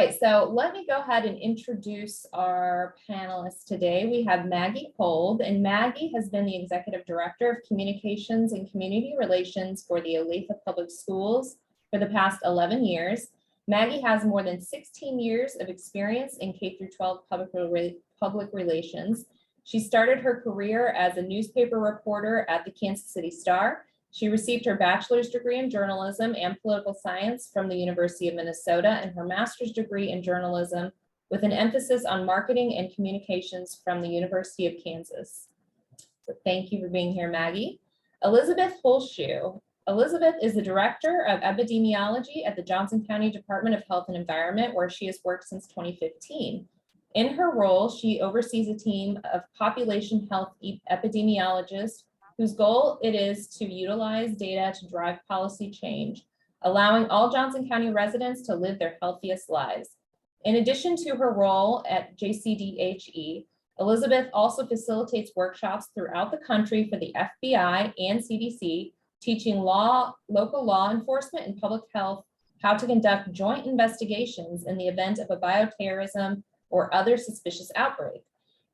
right, so let me go ahead and introduce our panelists today. We have Maggie Kolb, and Maggie has been the Executive Director of Communications and Community Relations for the Olathe Public Schools for the past 11 years. Maggie has more than 16 years of experience in K-12 public relations. She started her career as a newspaper reporter at the Kansas City Star. She received her bachelor's degree in journalism and political science from the University of Minnesota and her master's degree in journalism with an emphasis on marketing and communications from the University of Kansas. So thank you for being here, Maggie. Elizabeth Holzschuh. Elizabeth is the Director of Epidemiology at the Johnson County Department of Health and Environment, where she has worked since 2015. In her role, she oversees a team of population health epidemiologists whose goal it is to utilize data to drive policy change, allowing all Johnson County residents to live their healthiest lives. In addition to her role at JCDHE, Elizabeth also facilitates workshops throughout the country for the FBI and CDC, teaching local law enforcement and public health how to conduct joint investigations in the event of a bioterrorism or other suspicious outbreak.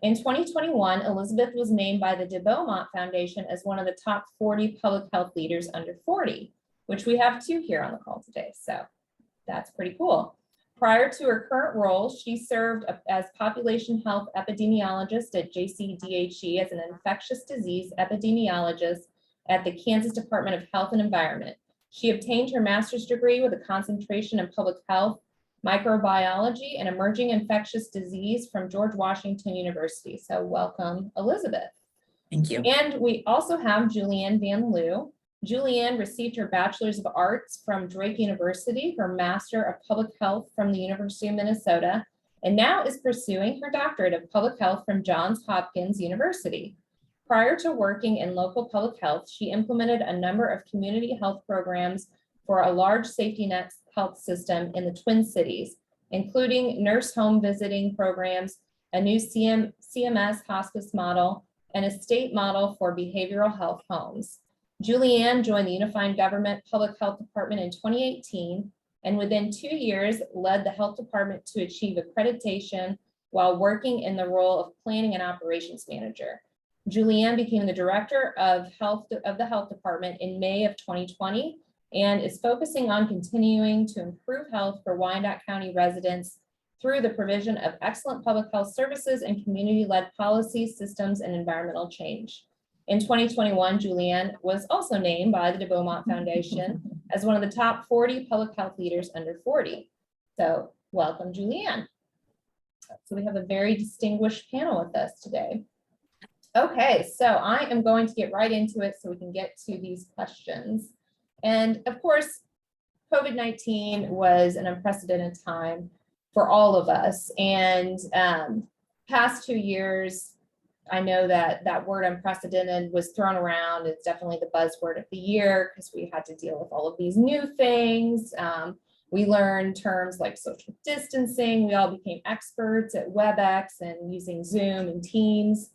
In 2021, Elizabeth was named by the de Beaumont Foundation as one of the top 40 public health leaders under 40, which we have 2 here on the call today. So that's pretty cool. Prior to her current role, she served as population health epidemiologist at JCDHE as an infectious disease epidemiologist at the Kansas Department of Health and Environment. She obtained her master's degree with a concentration in public health, microbiology, and emerging infectious disease from George Washington University. So welcome, Elizabeth. Thank you. And we also have Juliann Van Liew. Juliann received her Bachelor's of Arts from Drake University, her Master of Public Health from the University of Minnesota, and now is pursuing her Doctorate of Public Health from Johns Hopkins University. Prior to working in local public health, she implemented a number of community health programs for a large safety net health system in the Twin Cities, including nurse home visiting programs, a new CMS hospice model, and a state model for behavioral health homes. Juliann joined the Unified Government Public Health Department in 2018, and within 2 years led the health department to achieve accreditation while working in the role of planning and operations manager. Juliann became the director of the health department in May of 2020 and is focusing on continuing to improve health for Wyandotte County residents through the provision of excellent public health services and community-led policies, systems, and environmental change. In 2021, Juliann was also named by the de Beaumont Foundation as one of the top 40 public health leaders under 40. So welcome, Juliann. So we have a very distinguished panel with us today. Okay, so I am going to get right into it so we can get to these questions. And of course, COVID-19 was an unprecedented time for all of us. And past 2 years, I know that that word unprecedented was thrown around. It's definitely the buzzword of the year because we had to deal with all of these new things. We learned terms like social distancing. We all became experts at WebEx and using Zoom and Teams.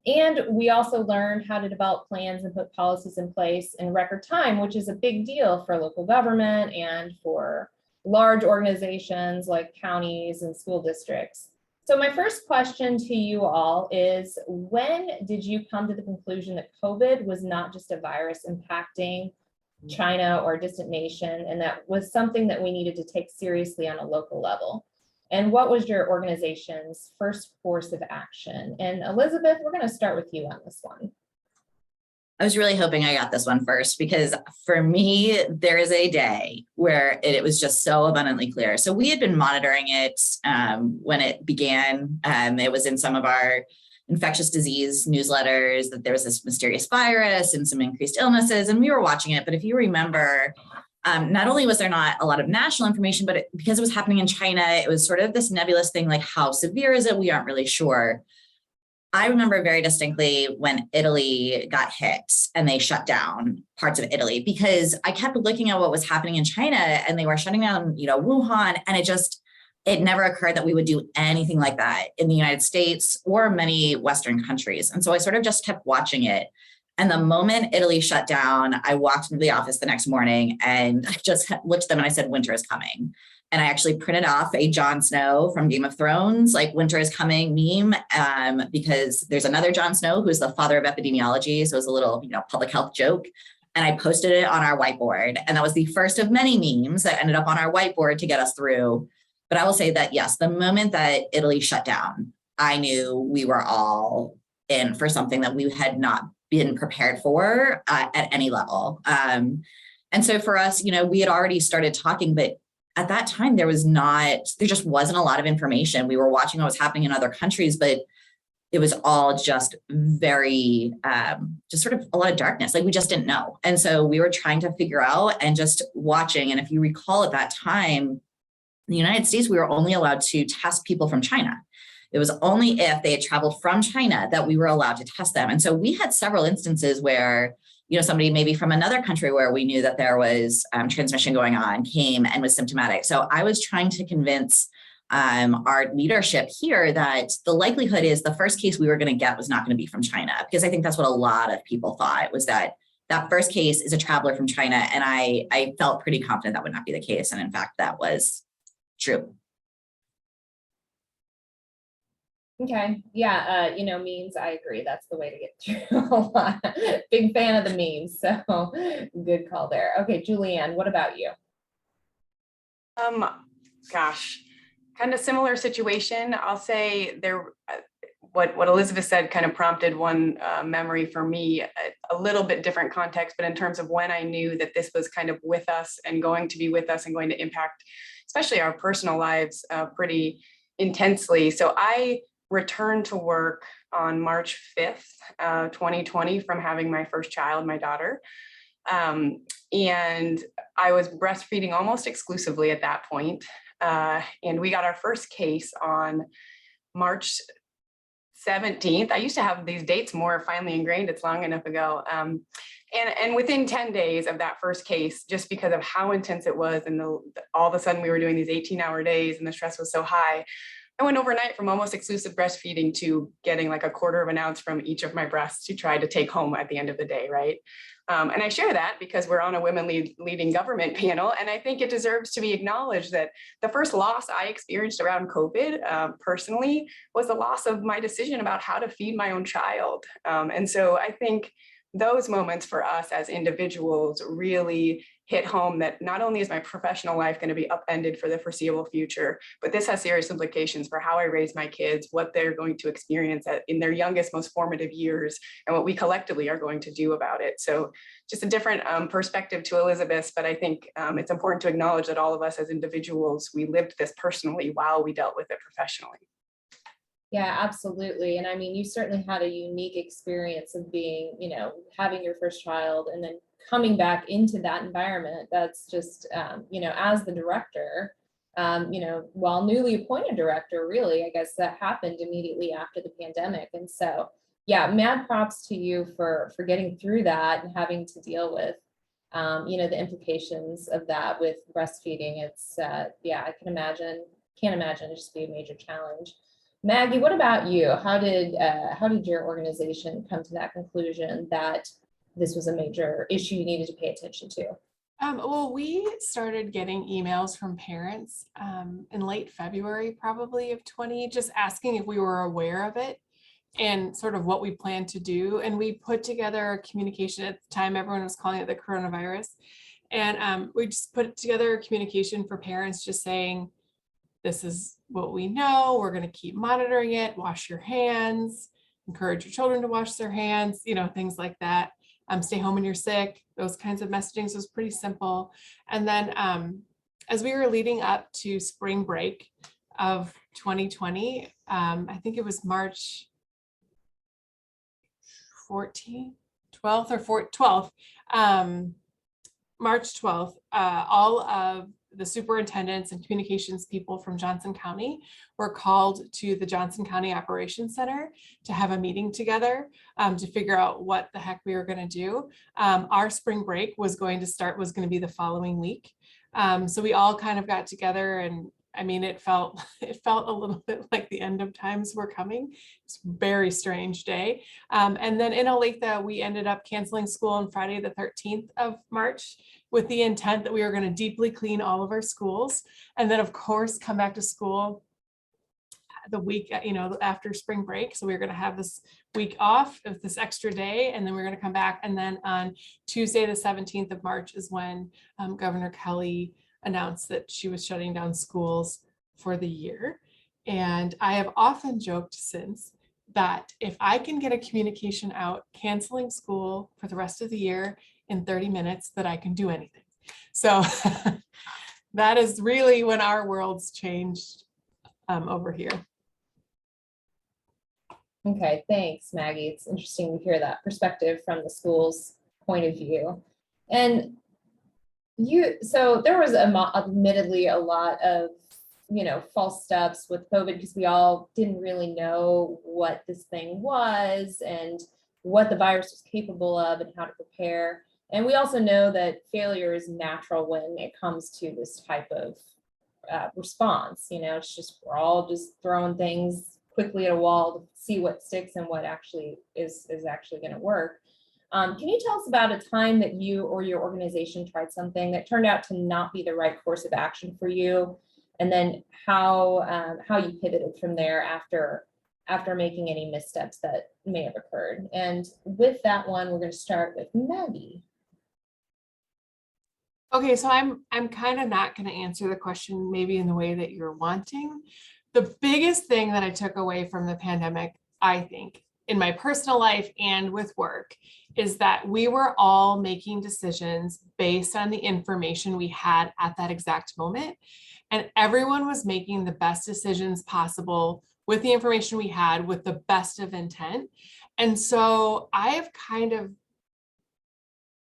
And we also learned how to develop plans and put policies in place in record time, which is a big deal for local government and for large organizations like counties and school districts. So my first question to you all is, when did you come to the conclusion that COVID was not just a virus impacting China or a distant nation, and that was something that we needed to take seriously on a local level? And what was your organization's first course of action? And Elizabeth, we're going to start with you on this one. I was really hoping I got this one first, because for me, there is a day where it was just so abundantly clear. So we had been monitoring it when it began. It was in some of our infectious disease newsletters that there was this mysterious virus and some increased illnesses, and we were watching it. But if you remember, not only was there not a lot of national information, but because it was happening in China, it was sort of this nebulous thing like, how severe is it? We aren't really sure. I remember very distinctly when Italy got hit and they shut down parts of Italy, because I kept looking at what was happening in China and they were shutting down, Wuhan, and it never occurred that we would do anything like that in the United States or many Western countries. And so I sort of just kept watching it. And the moment Italy shut down, I walked into the office the next morning and I just looked at them and I said, winter is coming. And I actually printed off a Jon Snow from Game of Thrones, like winter is coming meme, because there's another Jon Snow who's the father of epidemiology. So it was a little, public health joke. And I posted it on our whiteboard. And that was the first of many memes that ended up on our whiteboard to get us through. But I will say that, yes, the moment that Italy shut down, I knew we were all in for something that we had not been prepared for at any level. And so for us, we had already started talking, but at that time, there just wasn't a lot of information. We were watching what was happening in other countries, but it was all just very, just sort of a lot of darkness. Like we just didn't know. And so we were trying to figure out and just watching. And if you recall at that time, in the United States, we were only allowed to test people from China. It was only if they had traveled from China that we were allowed to test them. And so we had several instances where, somebody maybe from another country where we knew that there was transmission going on came and was symptomatic. So I was trying to convince our leadership here that the likelihood is the first case we were going to get was not going to be from China, because I think that's what a lot of people thought, was that first case is a traveler from China. And I felt pretty confident that would not be the case. And in fact, that was true. Okay. Yeah. Memes. I agree. That's the way to get through a lot. Big fan of the memes. So good call there. Okay. Juliann, what about you? Gosh, kind of similar situation. I'll say what Elizabeth said kind of prompted one memory for me, a little bit different context, but in terms of when I knew that this was kind of with us and going to be with us and going to impact, especially our personal lives pretty intensely. So I returned to work on March 5th, 2020 from having my first child, my daughter. And I was breastfeeding almost exclusively at that point. And we got our first case on March 17th. I used to have these dates more finely ingrained. It's long enough ago. And within 10 days of that first case, just because of how intense it was, and all of a sudden we were doing these 18-hour days and the stress was so high, I went overnight from almost exclusive breastfeeding to getting like a 1/4 of an ounce from each of my breasts to try to take home at the end of the day, right? And I share that because we're on a women leading government panel, and I think it deserves to be acknowledged that the first loss I experienced around COVID personally was the loss of my decision about how to feed my own child. And so I think those moments for us as individuals really hit home that not only is my professional life going to be upended for the foreseeable future, but this has serious implications for how I raise my kids, what they're going to experience in their youngest, most formative years, and what we collectively are going to do about it. So just a different perspective to Elizabeth's, but I think it's important to acknowledge that all of us as individuals, we lived this personally while we dealt with it professionally. Yeah, absolutely. And I mean, you certainly had a unique experience of being, having your first child and then coming back into that environment. That's just, as the director, while newly appointed director, really, I guess that happened immediately after the pandemic. And so, yeah, mad props to you for getting through that and having to deal with, the implications of that with breastfeeding. It's, I can't imagine it just be a major challenge. Maggie, what about you? How did your organization come to that conclusion that this was a major issue you needed to pay attention to? Well, we started getting emails from parents in late February, probably of 20, just asking if we were aware of it and sort of what we planned to do. And we put together a communication at the time, everyone was calling it the coronavirus. And we just put together a communication for parents just saying, this is what we know. We're going to keep monitoring it. Wash your hands, encourage your children to wash their hands, things like that. Stay home when you're sick. Those kinds of messaging was pretty simple. And then as we were leading up to spring break of 2020, I think it was March 14th, 12th or 12th, March 12th, all of the superintendents and communications people from Johnson County were called to the Johnson County Operations Center to have a meeting together to figure out what the heck we were going to do. Our spring break was going to be the following week. So we all kind of got together and I mean, it felt a little bit like the end of times were coming. It's a very strange day. And then in Olathe, we ended up canceling school on Friday, the 13th of March, with the intent that we were going to deeply clean all of our schools. And then, of course, come back to school the week, after spring break. So we were going to have this week off of this extra day, and then we're going to come back. And then on Tuesday, the 17th of March is when Governor Kelly announced that she was shutting down schools for the year. And I have often joked since that if I can get a communication out canceling school for the rest of the year in 30 minutes, that I can do anything. So that is really when our worlds changed over here. Okay, thanks, Maggie. It's interesting to hear that perspective from the school's point of view. And so there was admittedly a lot of, false steps with COVID because we all didn't really know what this thing was and what the virus was capable of and how to prepare. And we also know that failure is natural when it comes to this type of response. It's just, we're all just throwing things quickly at a wall to see what sticks and what actually is actually going to work. Can you tell us about a time that you or your organization tried something that turned out to not be the right course of action for you, and then how you pivoted from there after making any missteps that may have occurred? And with that one, we're going to start with Maggie. Okay, so I'm kind of not going to answer the question maybe in the way that you're wanting. The biggest thing that I took away from the pandemic, I think, in my personal life and with work, is that we were all making decisions based on the information we had at that exact moment. And everyone was making the best decisions possible with the information we had, with the best of intent. And so I have kind of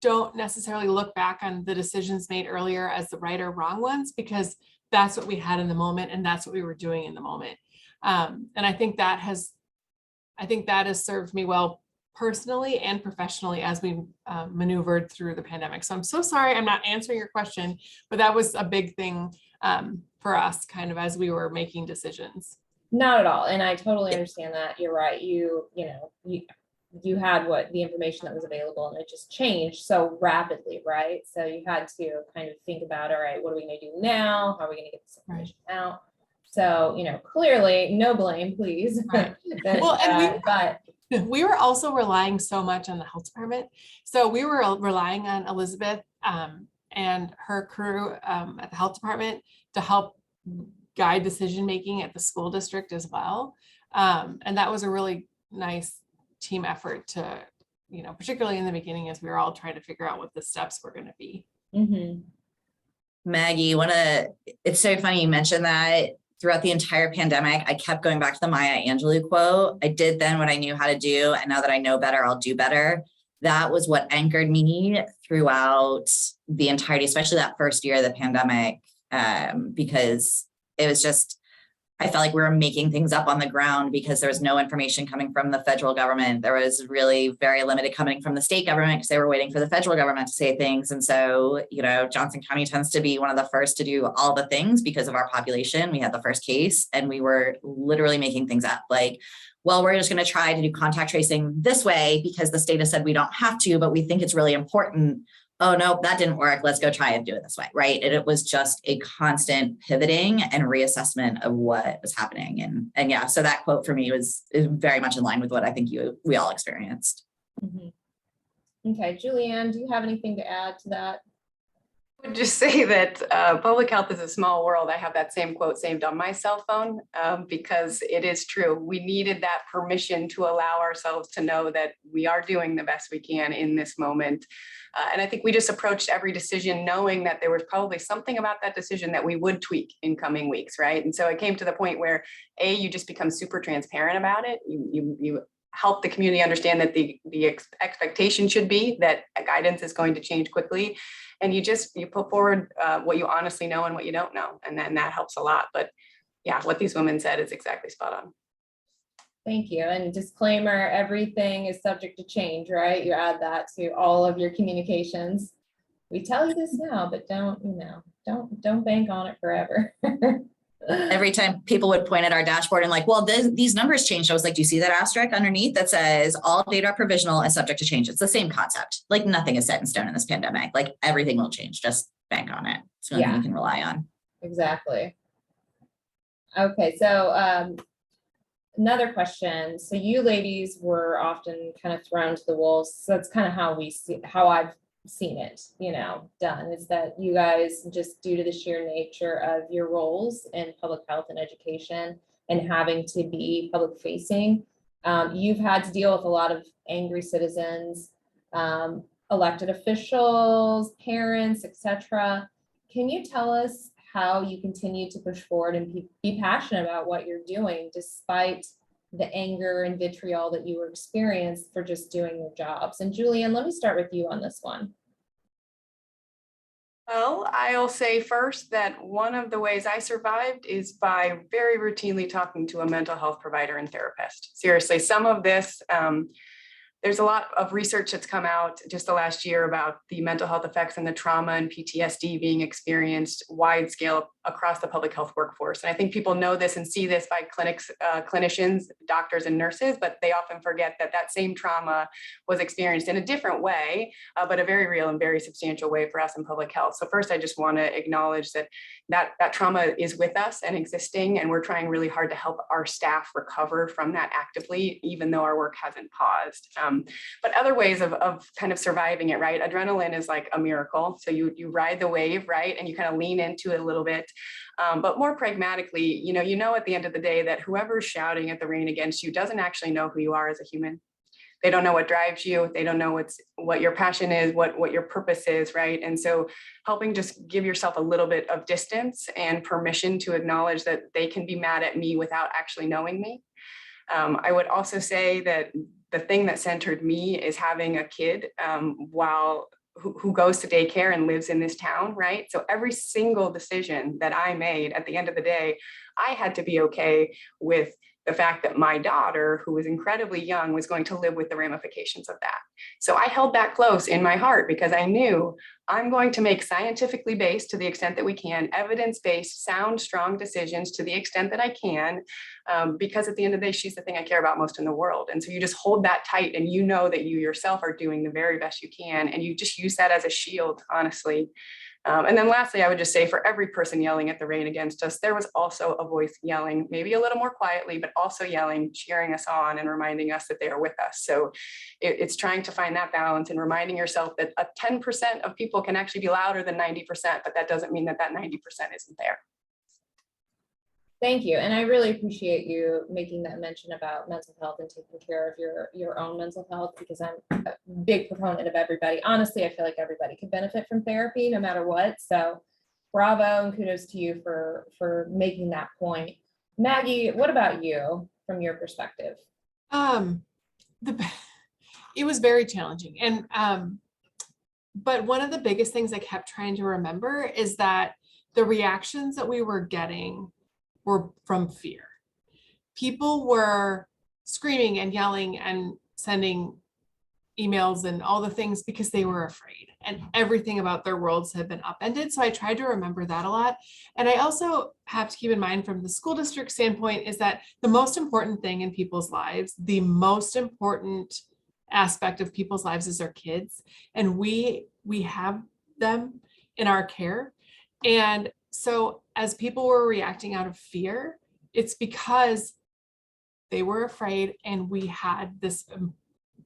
don't necessarily look back on the decisions made earlier as the right or wrong ones, because that's what we had in the moment and that's what we were doing in the moment. And I think that has served me well personally and professionally as we maneuvered through the pandemic. So I'm so sorry I'm not answering your question, but that was a big thing for us kind of as we were making decisions. Not at all. And I totally understand that. You're right. You had the information that was available, and it just changed so rapidly, right? So you had to kind of think about, all right, what are we going to do now? How are we going to get this information out? So, clearly no blame, please. Right. Well, and we were also relying so much on the health department. So we were relying on Elizabeth and her crew at the health department to help guide decision-making at the school district as well. And that was a really nice team effort to, particularly in the beginning as we were all trying to figure out what the steps were going to be. Mm-hmm. Maggie, it's so funny you mentioned that. Throughout the entire pandemic, I kept going back to the Maya Angelou quote. I did then what I knew how to do, and now that I know better, I'll do better. That was what anchored me throughout the entirety, especially that first year of the pandemic, because it was just, I felt like we were making things up on the ground because there was no information coming from the federal government. There was really very limited coming from the state government because they were waiting for the federal government to say things. And so, Johnson County tends to be one of the first to do all the things because of our population. We had the first case and we were literally making things up like, well, we're just going to try to do contact tracing this way because the state has said we don't have to, but we think it's really important. Oh, no, that didn't work. Let's go try and do it this way, right? And it was just a constant pivoting and reassessment of what was happening. And yeah, so that quote for me is very much in line with what I think we all experienced. Mm-hmm. Okay, Juliann, do you have anything to add to that? I would just say that public health is a small world. I have that same quote saved on my cell phone because it is true. We needed that permission to allow ourselves to know that we are doing the best we can in this moment. And I think we just approached every decision knowing that there was probably something about that decision that we would tweak in coming weeks, right? And so it came to the point where you just become super transparent about it. You help the community understand that the expectation should be that guidance is going to change quickly. And you put forward what you honestly know and what you don't know. And then that helps a lot. But yeah, what these women said is exactly spot on. Thank you. And disclaimer, everything is subject to change, right? You add that to all of your communications. We tell you this now, but don't bank on it forever. Every time people would point at our dashboard and like, well, these numbers changed. I was like, do you see that asterisk underneath that says all data are provisional and subject to change? It's the same concept. Like nothing is set in stone in this pandemic. Like everything will change. Just bank on it. It's the only thing you can rely on. Exactly. Okay, so another question. So you ladies were often kind of thrown to the wolves. So that's kind of how I've seen it, done, is that you guys, just due to the sheer nature of your roles in public health and education and having to be public facing, you've had to deal with a lot of angry citizens, elected officials, parents, etc. Can you tell us how you continue to push forward and be passionate about what you're doing despite the anger and vitriol that you were experienced for just doing your jobs? And Juliann, let me start with you on this one. Well, I'll say first that one of the ways I survived is by very routinely talking to a mental health provider and therapist. Seriously, some of this, there's a lot of research that's come out just the last year about the mental health effects and the trauma and PTSD being experienced wide scale across the public health workforce. And I think people know this and see this by clinicians, doctors, and nurses, but they often forget that that same trauma was experienced in a different way, but a very real and very substantial way for us in public health. So first, I just want to acknowledge that trauma is with us and existing, and we're trying really hard to help our staff recover from that actively, even though our work hasn't paused. But other ways of kind of surviving it, right? Adrenaline is like a miracle. So you ride the wave, right? And you kind of lean into it a little bit. But more pragmatically, you know, at the end of the day that whoever's shouting at the rain against you doesn't actually know who you are as a human. They don't know what drives you. They don't know what your passion is, what your purpose is, right? And so helping just give yourself a little bit of distance and permission to acknowledge that they can be mad at me without actually knowing me. I would also say that the thing that centered me is having a kid who goes to daycare and lives in this town, right? So every single decision that I made at the end of the day, I had to be okay with the fact that my daughter, who was incredibly young, was going to live with the ramifications of that. So I held that close in my heart because I knew I'm going to make scientifically based, to the extent that we can, evidence-based, sound, strong decisions to the extent that I can, because at the end of the day, she's the thing I care about most in the world. And so you just hold that tight and you know that you yourself are doing the very best you can. And you just use that as a shield, honestly. And then lastly, I would just say for every person yelling at the rain against us, there was also a voice yelling, maybe a little more quietly, but also yelling, cheering us on and reminding us that they are with us. So it's trying to find that balance and reminding yourself that 10% of people can actually be louder than 90%, but that doesn't mean that 90% isn't there. Thank you. And I really appreciate you making that mention about mental health and taking care of your own mental health, because I'm a big proponent of everybody. Honestly, I feel like everybody could benefit from therapy no matter what. So bravo and kudos to you for making that point. Maggie, what about you from your perspective? It was very challenging. And but one of the biggest things I kept trying to remember is that the reactions that we were getting were from fear. People were screaming and yelling and sending emails and all the things because they were afraid, and everything about their worlds had been upended. So I tried to remember that a lot. And I also have to keep in mind from the school district standpoint is that the most important thing in people's lives, the most important aspect of people's lives is their kids. And we have them in our care. And so as people were reacting out of fear, it's because they were afraid and we had this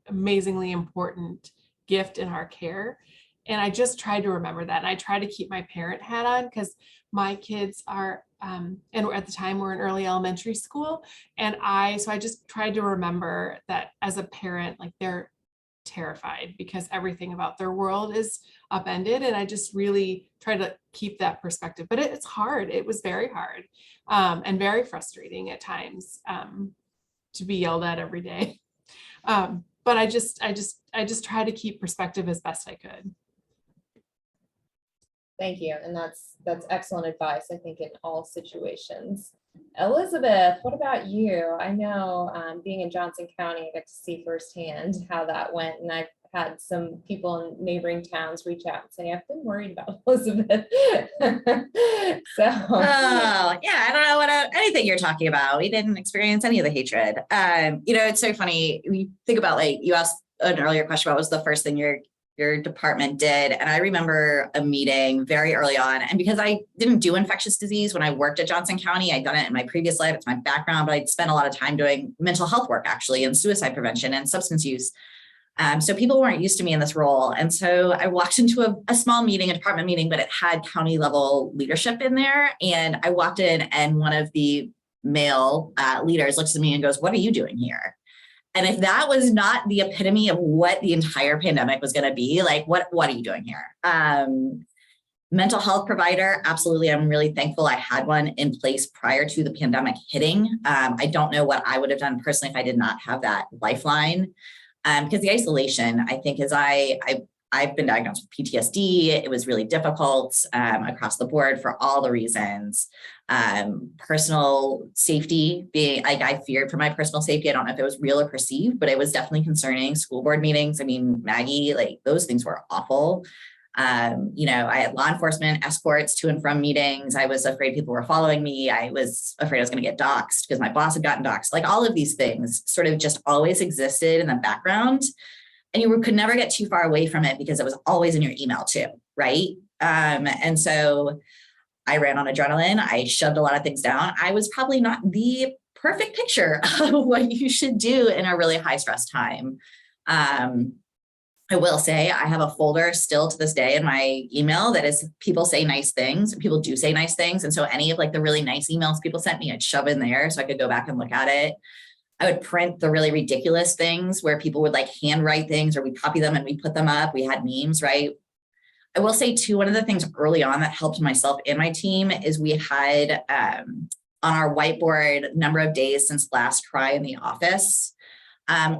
amazingly important gift in our care. And I just tried to remember that. And I try to keep my parent hat on because my kids are, and at the time we're in early elementary school. And I just tried to remember that as a parent, like they're terrified because everything about their world is upended. And I just really try to keep that perspective, but it's hard. It was very hard and very frustrating at times to be yelled at every day. But I just try to keep perspective as best I could. Thank you. And that's excellent advice, I think, in all situations. Elizabeth, what about you? I know being in Johnson County, I got to see firsthand how that went. And I had some people in neighboring towns reach out and say, I've been worried about Elizabeth. So Oh, yeah, I don't know anything you're talking about. We didn't experience any of the hatred. It's so funny. We think about, like, you asked an earlier question, what was the first thing your department did? And I remember a meeting very early on. And because I didn't do infectious disease when I worked at Johnson County, I'd done it in my previous life. It's my background, but I'd spent a lot of time doing mental health work, actually, and suicide prevention and substance use. So people weren't used to me in this role. And so I walked into a small meeting, a department meeting, but it had county level leadership in there. And I walked in and one of the male leaders looks at me and goes, "What are you doing here?" And if that was not the epitome of what the entire pandemic was going to be, like, what are you doing here? Mental health provider, absolutely. I'm really thankful I had one in place prior to the pandemic hitting. I don't know what I would have done personally if I did not have that lifeline. Because the isolation, I think, is I've been diagnosed with PTSD. It was really difficult across the board for all the reasons. Personal safety being, like, I feared for my personal safety. I don't know if it was real or perceived, but it was definitely concerning. School board meetings, I mean, Maggie, like, those things were awful. I had law enforcement escorts to and from meetings. I was afraid people were following me. I was afraid I was going to get doxxed because my boss had gotten doxxed. Like, all of these things sort of just always existed in the background, and you could never get too far away from it because it was always in your email too, right? And so I ran on adrenaline. I shoved a lot of things down. I was probably not the perfect picture of what you should do in a really high stress time. I will say I have a folder still to this day in my email that is people say nice things. People do say nice things. And so any of, like, the really nice emails people sent me, I'd shove in there so I could go back and look at it. I would print the really ridiculous things where people would, like, handwrite things, or we copy them and we put them up. We had memes, right? I will say too, one of the things early on that helped myself and my team is we had on our whiteboard number of days since last cry in the office.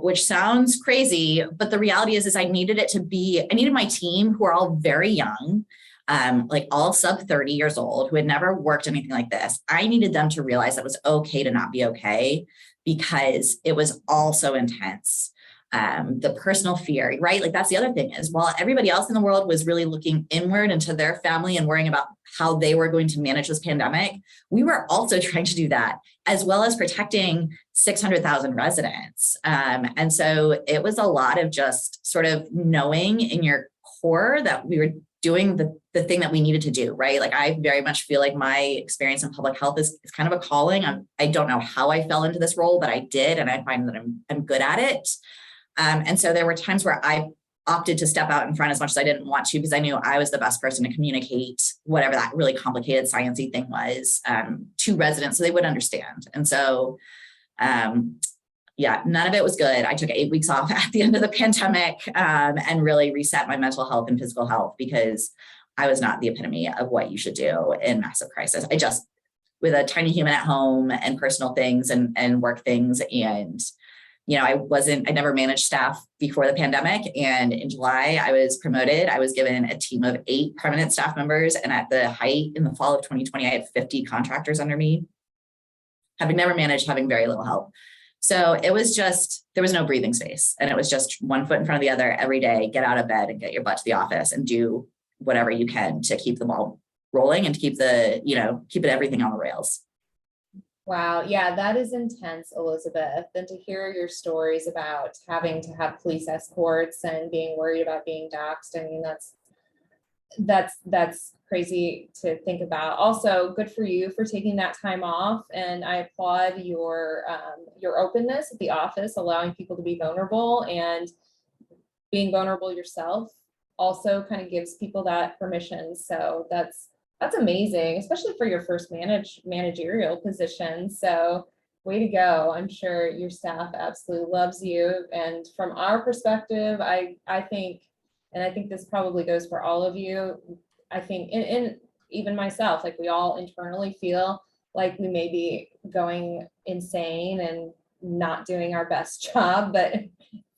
Which sounds crazy, but the reality is I needed my team, who are all very young, like all sub 30 years old, who had never worked anything like this. I needed them to realize that it was okay to not be okay, because it was all so intense. The personal fear, right? Like, that's the other thing, is while everybody else in the world was really looking inward into their family and worrying about how they were going to manage this pandemic, we were also trying to do that, as well as protecting 600,000 residents. And so it was a lot of just sort of knowing in your core that we were doing the thing that we needed to do, right? Like, I very much feel like my experience in public health is kind of a calling. I don't know how I fell into this role, but I did, and I find that I'm good at it. And so there were times where I opted to step out in front as much as I didn't want to, because I knew I was the best person to communicate whatever that really complicated sciencey thing was to residents so they would understand. And so, none of it was good. I took 8 weeks off at the end of the pandemic and really reset my mental health and physical health, because I was not the epitome of what you should do in massive crisis. I just, with a tiny human at home and personal things and work things, and I never managed staff before the pandemic. And in July, I was promoted. I was given a team of 8 permanent staff members. And at the height in the fall of 2020, I had 50 contractors under me, having never managed, having very little help. So it was just, there was no breathing space. And it was just one foot in front of the other every day. Get out of bed and get your butt to the office and do whatever you can to keep the ball rolling and to keep everything on the rails. wow, yeah, that is intense, Elizabeth. And to hear your stories about having to have police escorts and being worried about being doxxed, I mean, that's crazy to think about. Also, good for you for taking that time off, and I applaud your openness at the office, allowing people to be vulnerable, and being vulnerable yourself also kind of gives people that permission. So that's amazing, especially for your first managerial position. So way to go. I'm sure your staff absolutely loves you. And from our perspective, I think, and I think this probably goes for all of you, I think, and even myself, like, we all internally feel like we may be going insane and not doing our best job, but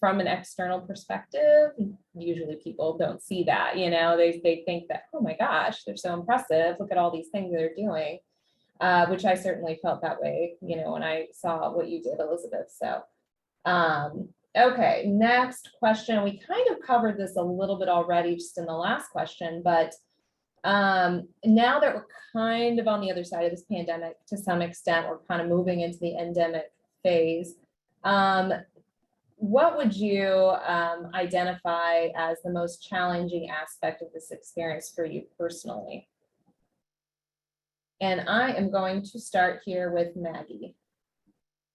from an external perspective, usually people don't see that, they think that, oh my gosh, they're so impressive. Look at all these things they're doing, which I certainly felt that way, when I saw what you did, Elizabeth. So Okay, next question. We kind of covered this a little bit already just in the last question, but now that we're kind of on the other side of this pandemic to some extent, we're kind of moving into the endemic phase. What would you identify as the most challenging aspect of this experience for you personally? And I am going to start here with Maggie.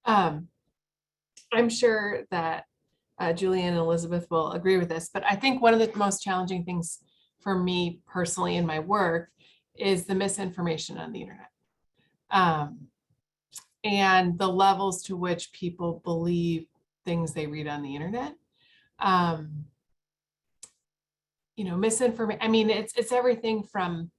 I'm sure that Juliann and Elizabeth will agree with this, but I think one of the most challenging things for me personally in my work is the misinformation on the internet. And the levels to which people believe things they read on the internet. Misinformation, I mean, it's everything from,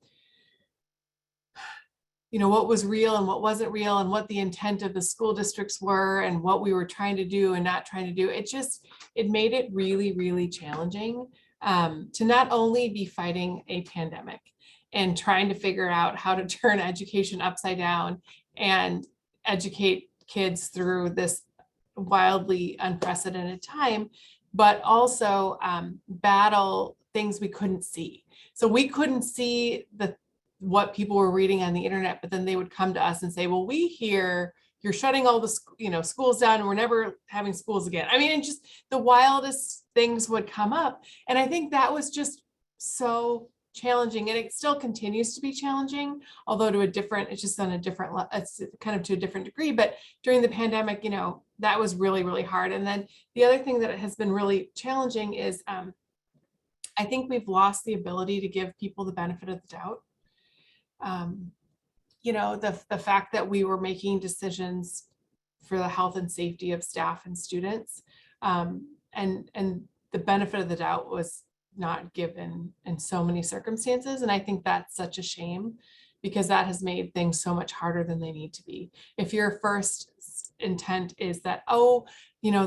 what was real and what wasn't real and what the intent of the school districts were and what we were trying to do and not trying to do. It made it really, really challenging to not only be fighting a pandemic and trying to figure out how to turn education upside down and educate kids through this wildly unprecedented time, but also battle things we couldn't see. So we couldn't see what people were reading on the internet, but then they would come to us and say, well, we hear you're shutting all the schools down and we're never having schools again. I mean, and just the wildest things would come up. And I think that was just so challenging, and it still continues to be challenging, although it's just on a different, it's kind of to a different degree. But during the pandemic, that was really, really hard. And then the other thing that has been really challenging is I think we've lost the ability to give people the benefit of the doubt. The fact that we were making decisions for the health and safety of staff and students, and the benefit of the doubt was not given in so many circumstances. And I think that's such a shame, because that has made things so much harder than they need to be. If your first intent is that,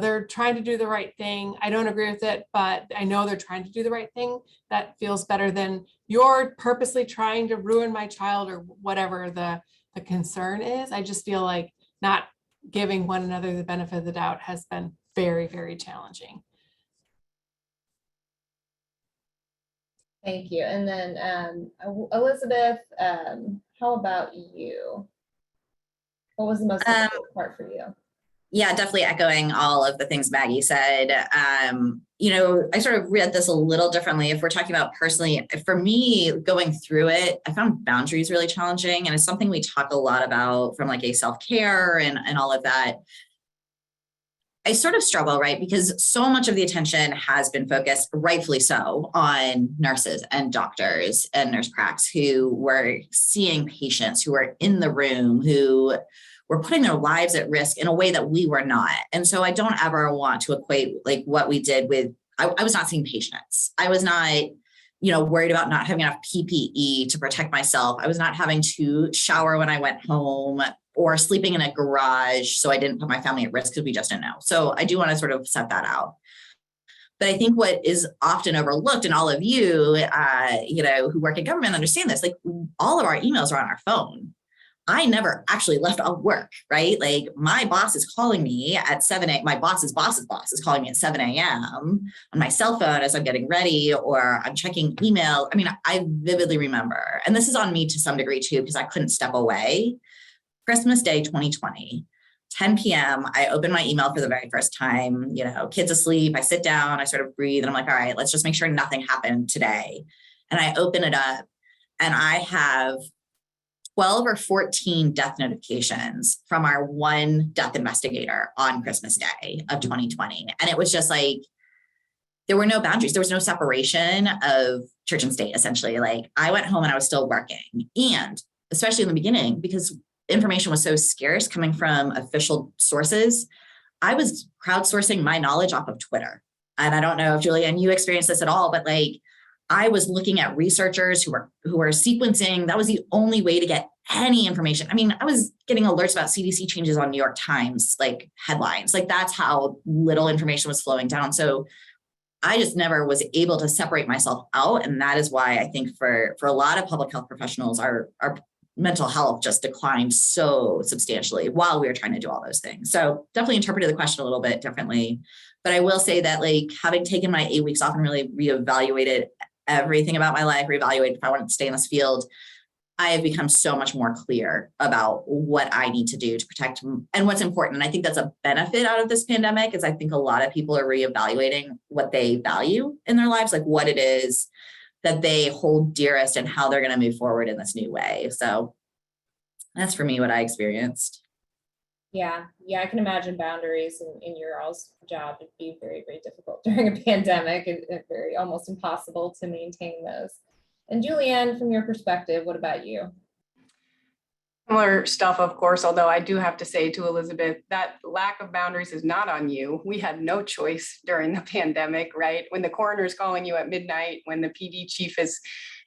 they're trying to do the right thing, I don't agree with it, but I know they're trying to do the right thing, that feels better than you're purposely trying to ruin my child or whatever the concern is. I just feel like not giving one another the benefit of the doubt has been very, very challenging. Thank you. And then Elizabeth, how about you? What was the most difficult part for you? Yeah, definitely echoing all of the things Maggie said. I sort of read this a little differently. If we're talking about personally, for me, going through it, I found boundaries really challenging. And it's something we talk a lot about from like a self-care and all of that. I sort of struggle, right? Because so much of the attention has been focused, rightfully so, on nurses and doctors and nurse pracs who were seeing patients, who were in the room, who were putting their lives at risk in a way that we were not. And so I don't ever want to equate like what we did with, I was not seeing patients. I was not, worried about not having enough PPE to protect myself. I was not having to shower when I went home or sleeping in a garage so I didn't put my family at risk because we just didn't know. So I do want to sort of set that out. But I think what is often overlooked, and all of you, who work in government understand this, like all of our emails are on our phone. I never actually left off work, right? Like my boss is calling me at 7 a.m. My boss's boss is calling me at 7 a.m. on my cell phone as I'm getting ready, or I'm checking email. I mean, I vividly remember, and this is on me to some degree too, because I couldn't step away. Christmas Day, 2020, 10 p.m. I open my email for the very first time, kids asleep. I sit down, I sort of breathe, and I'm like, all right, let's just make sure nothing happened today. And I open it up and I have 12 or 14 death notifications from our one death investigator on Christmas Day of 2020. And it was just like, there were no boundaries. There was no separation of church and state, essentially. Like I went home and I was still working. And especially in the beginning, because information was so scarce coming from official sources, I was crowdsourcing my knowledge off of Twitter. And I don't know if Juliann, you experienced this at all, but like I was looking at researchers who were sequencing. That was the only way to get any information. I mean, I was getting alerts about CDC changes on New York Times, like headlines. Like that's how little information was flowing down. So I just never was able to separate myself out. And that is why I think for a lot of public health professionals, our mental health just declined so substantially while we were trying to do all those things. So definitely interpreted the question a little bit differently. But I will say that like having taken my 8 weeks off and really reevaluated everything about my life, reevaluated if I wanted to stay in this field, I have become so much more clear about what I need to do to protect and what's important. And I think that's a benefit out of this pandemic is I think a lot of people are reevaluating what they value in their lives, like what it is that they hold dearest and how they're going to move forward in this new way. So that's for me what I experienced. Yeah, I can imagine boundaries in your all's job would be very, very difficult during a pandemic and very almost impossible to maintain those. And Juliann, from your perspective, what about you? Similar stuff, of course, although I do have to say to Elizabeth, that lack of boundaries is not on you. We had no choice during the pandemic, right? When the coroner is calling you at midnight, when the PD chief is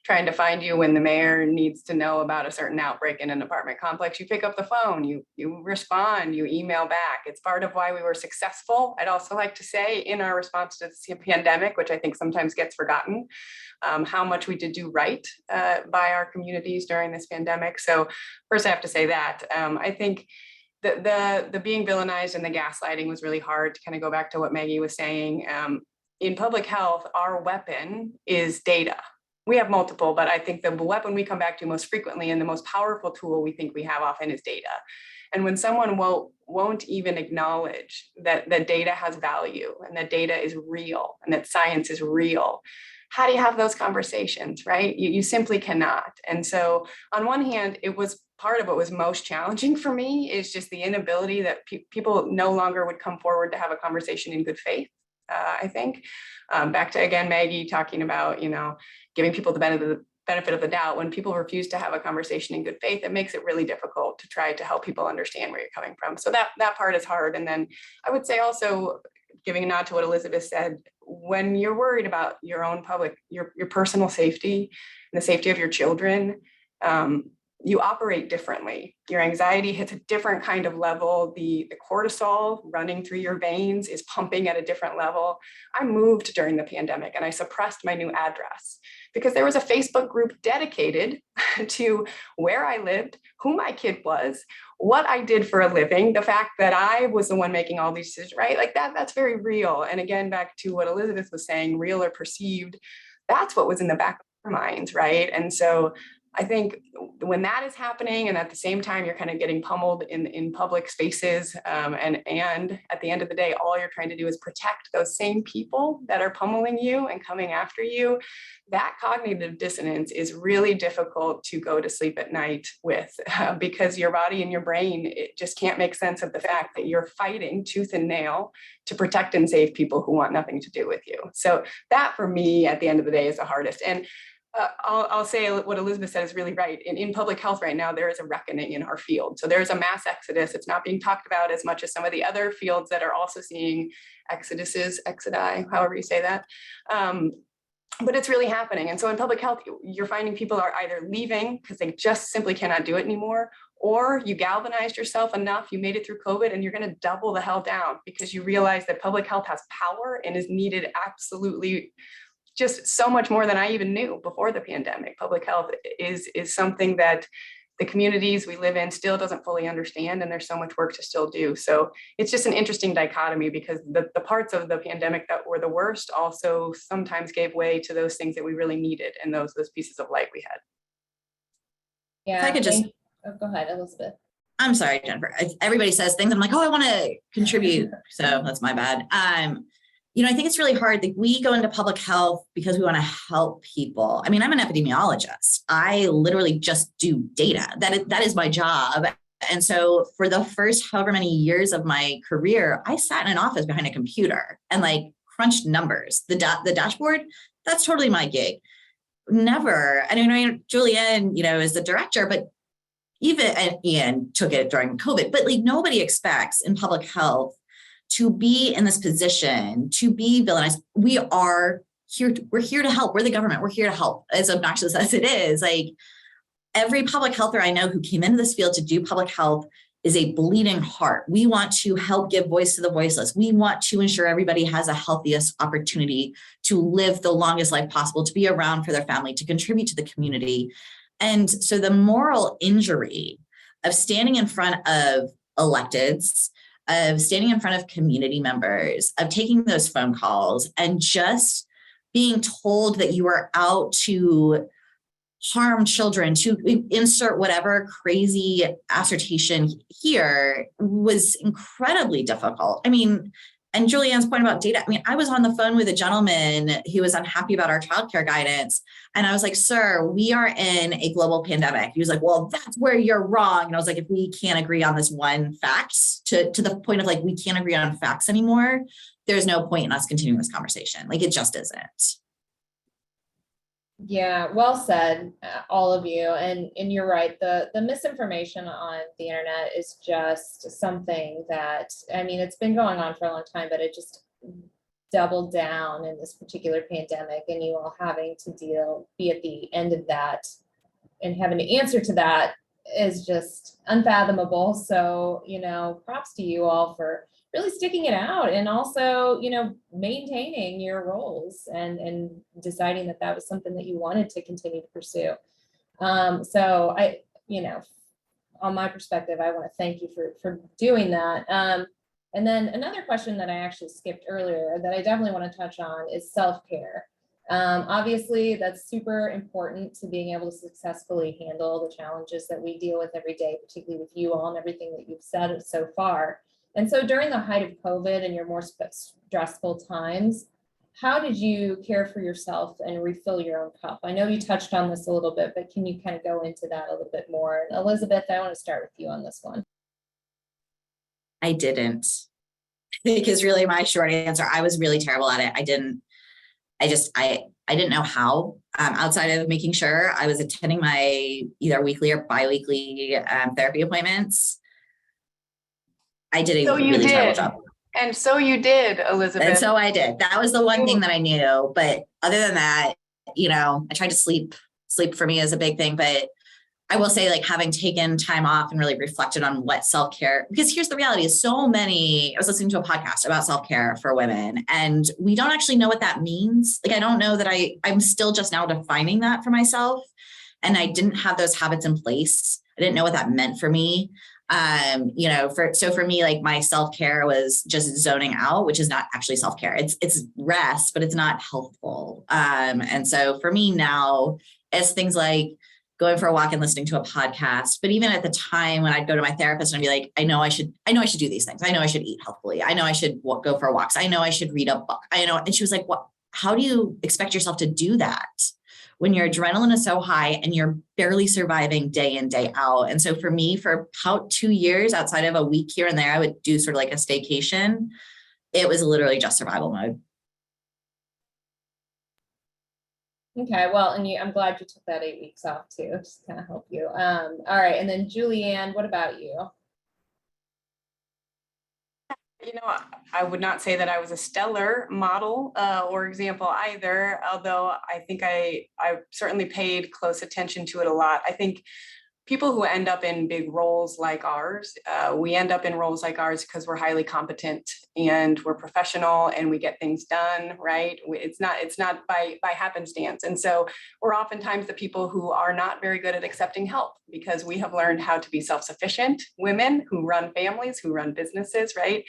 trying to find you, when the mayor needs to know about a certain outbreak in an apartment complex, you pick up the phone, you respond, you email back. It's part of why we were successful. I'd also like to say in our response to the pandemic, which I think sometimes gets forgotten, how much we did do right by our communities during this pandemic. So first I have to say that. I think the being villainized and the gaslighting was really hard to kind of go back to what Maggie was saying. In public health, our weapon is data. We have multiple, but I think the weapon we come back to most frequently and the most powerful tool we think we have often is data. And when someone won't even acknowledge that data has value and that data is real and that science is real, how do you have those conversations, right? You simply cannot. And so on one hand, it was part of what was most challenging for me is just the inability that people no longer would come forward to have a conversation in good faith. I think back to, again, Maggie talking about, giving people the benefit of the doubt. When people refuse to have a conversation in good faith, it makes it really difficult to try to help people understand where you're coming from. So that part is hard. And then I would say also, giving a nod to what Elizabeth said, when you're worried about your own your personal safety and the safety of your children, you operate differently. Your anxiety hits a different kind of level. The cortisol running through your veins is pumping at a different level. I moved during the pandemic and I suppressed my new address because there was a Facebook group dedicated to where I lived, who my kid was, what I did for a living, the fact that I was the one making all these decisions, right? Like that's very real. And again, back to what Elizabeth was saying, real or perceived, that's what was in the back of our minds, right? And so I think when that is happening and at the same time you're kind of getting pummeled in public spaces and at the end of the day, all you're trying to do is protect those same people that are pummeling you and coming after you, that cognitive dissonance is really difficult to go to sleep at night with because your body and your brain, it just can't make sense of the fact that you're fighting tooth and nail to protect and save people who want nothing to do with you. So that for me at the end of the day is the hardest. And I'll say what Elizabeth said is really right. In public health right now, there is a reckoning in our field. So there's a mass exodus. It's not being talked about as much as some of the other fields that are also seeing exodi, however you say that. But it's really happening. And so in public health, you're finding people are either leaving because they just simply cannot do it anymore, or you galvanized yourself enough, you made it through COVID, and you're going to double the hell down because you realize that public health has power and is needed absolutely just so much more than I even knew before the pandemic. Public health is something that the communities we live in still doesn't fully understand, and there's so much work to still do. So it's just an interesting dichotomy because the parts of the pandemic that were the worst also sometimes gave way to those things that we really needed and those pieces of light we had. Yeah, If I could just go ahead, Elizabeth. I'm sorry, Jennifer. Everybody says things. I'm like, oh, I want to contribute. So that's my bad. I think it's really hard that we go into public health because we want to help people. I mean, I'm an epidemiologist. I literally just do data. That is my job. And so for the first however many years of my career, I sat in an office behind a computer and crunched numbers. The dashboard, that's totally my gig. Never. I mean, Juliann, is the director, but and Ian took it during COVID, but nobody expects in public health to be in this position, to be villainized. We're here to help. We're the government. We're here to help. As obnoxious as it is, every public healther I know who came into this field to do public health is a bleeding heart. We want to help give voice to the voiceless. We want to ensure everybody has a healthiest opportunity to live the longest life possible, to be around for their family, to contribute to the community. And so the moral injury of standing in front of electeds, of standing in front of community members, of taking those phone calls and just being told that you are out to harm children, to insert whatever crazy assertion here, was incredibly difficult. I mean, and Juliann's point about data, I mean, I was on the phone with a gentleman who was unhappy about our childcare guidance. And I was like, sir, we are in a global pandemic. He was like, well, that's where you're wrong. And I was like, if we can't agree on this one fact, to the point of like, we can't agree on facts anymore, there's no point in us continuing this conversation. Like, it just isn't. Yeah, well said, all of you. And you're right. The misinformation on the internet is just something that, I mean, it's been going on for a long time, but it just doubled down in this particular pandemic, and you all having to be at the end of that and having to answer to that is just unfathomable. So, props to you all for really sticking it out, and also, maintaining your roles and deciding that that was something that you wanted to continue to pursue. So I, on my perspective, I want to thank you for doing that. And then another question that I actually skipped earlier that I definitely want to touch on is self-care. Obviously, that's super important to being able to successfully handle the challenges that we deal with every day, particularly with you all and everything that you've said so far. And so during the height of COVID and your more stressful times, how did you care for yourself and refill your own cup? I know you touched on this a little bit, but can you kind of go into that a little bit more? And Elizabeth, I want to start with you on this one. I didn't. I think is really my short answer. I was really terrible at it. I didn't know how, outside of making sure I was attending my either weekly or biweekly therapy appointments. I did a really terrible job. And so you did, Elizabeth. And so I did. That was the one thing that I knew. But other than that, I tried to sleep. Sleep for me is a big thing. But I will say, like, having taken time off and really reflected on what self-care, because here's the reality is I was listening to a podcast about self-care for women, and we don't actually know what that means. Like, I don't know that I'm still just now defining that for myself. And I didn't have those habits in place. I didn't know what that meant for me. For me, like, my self-care was just zoning out, which is not actually self-care. It's rest, but it's not healthful. And so for me now, it's things like going for a walk and listening to a podcast. But even at the time when I'd go to my therapist and I'd be like, I know I should do these things. I know I should eat healthfully. I know I should go for walks. I know I should read a book. And she was like, what, how do you expect yourself to do that when your adrenaline is so high and you're barely surviving day in, day out? And so for me, for about 2 years, outside of a week here and there, I would do sort of like a staycation. It was literally just survival mode. Okay, well, and I'm glad you took that 8 weeks off too, just to kind of help you. All right, and then Juliann, what about you? I would not say that I was a stellar model or example either, although I think I certainly paid close attention to it a lot. I think people who end up in big roles like ours, we end up in roles like ours because we're highly competent and we're professional and we get things done, right? It's not by happenstance. And so we're oftentimes the people who are not very good at accepting help because we have learned how to be self-sufficient women who run families, who run businesses, right?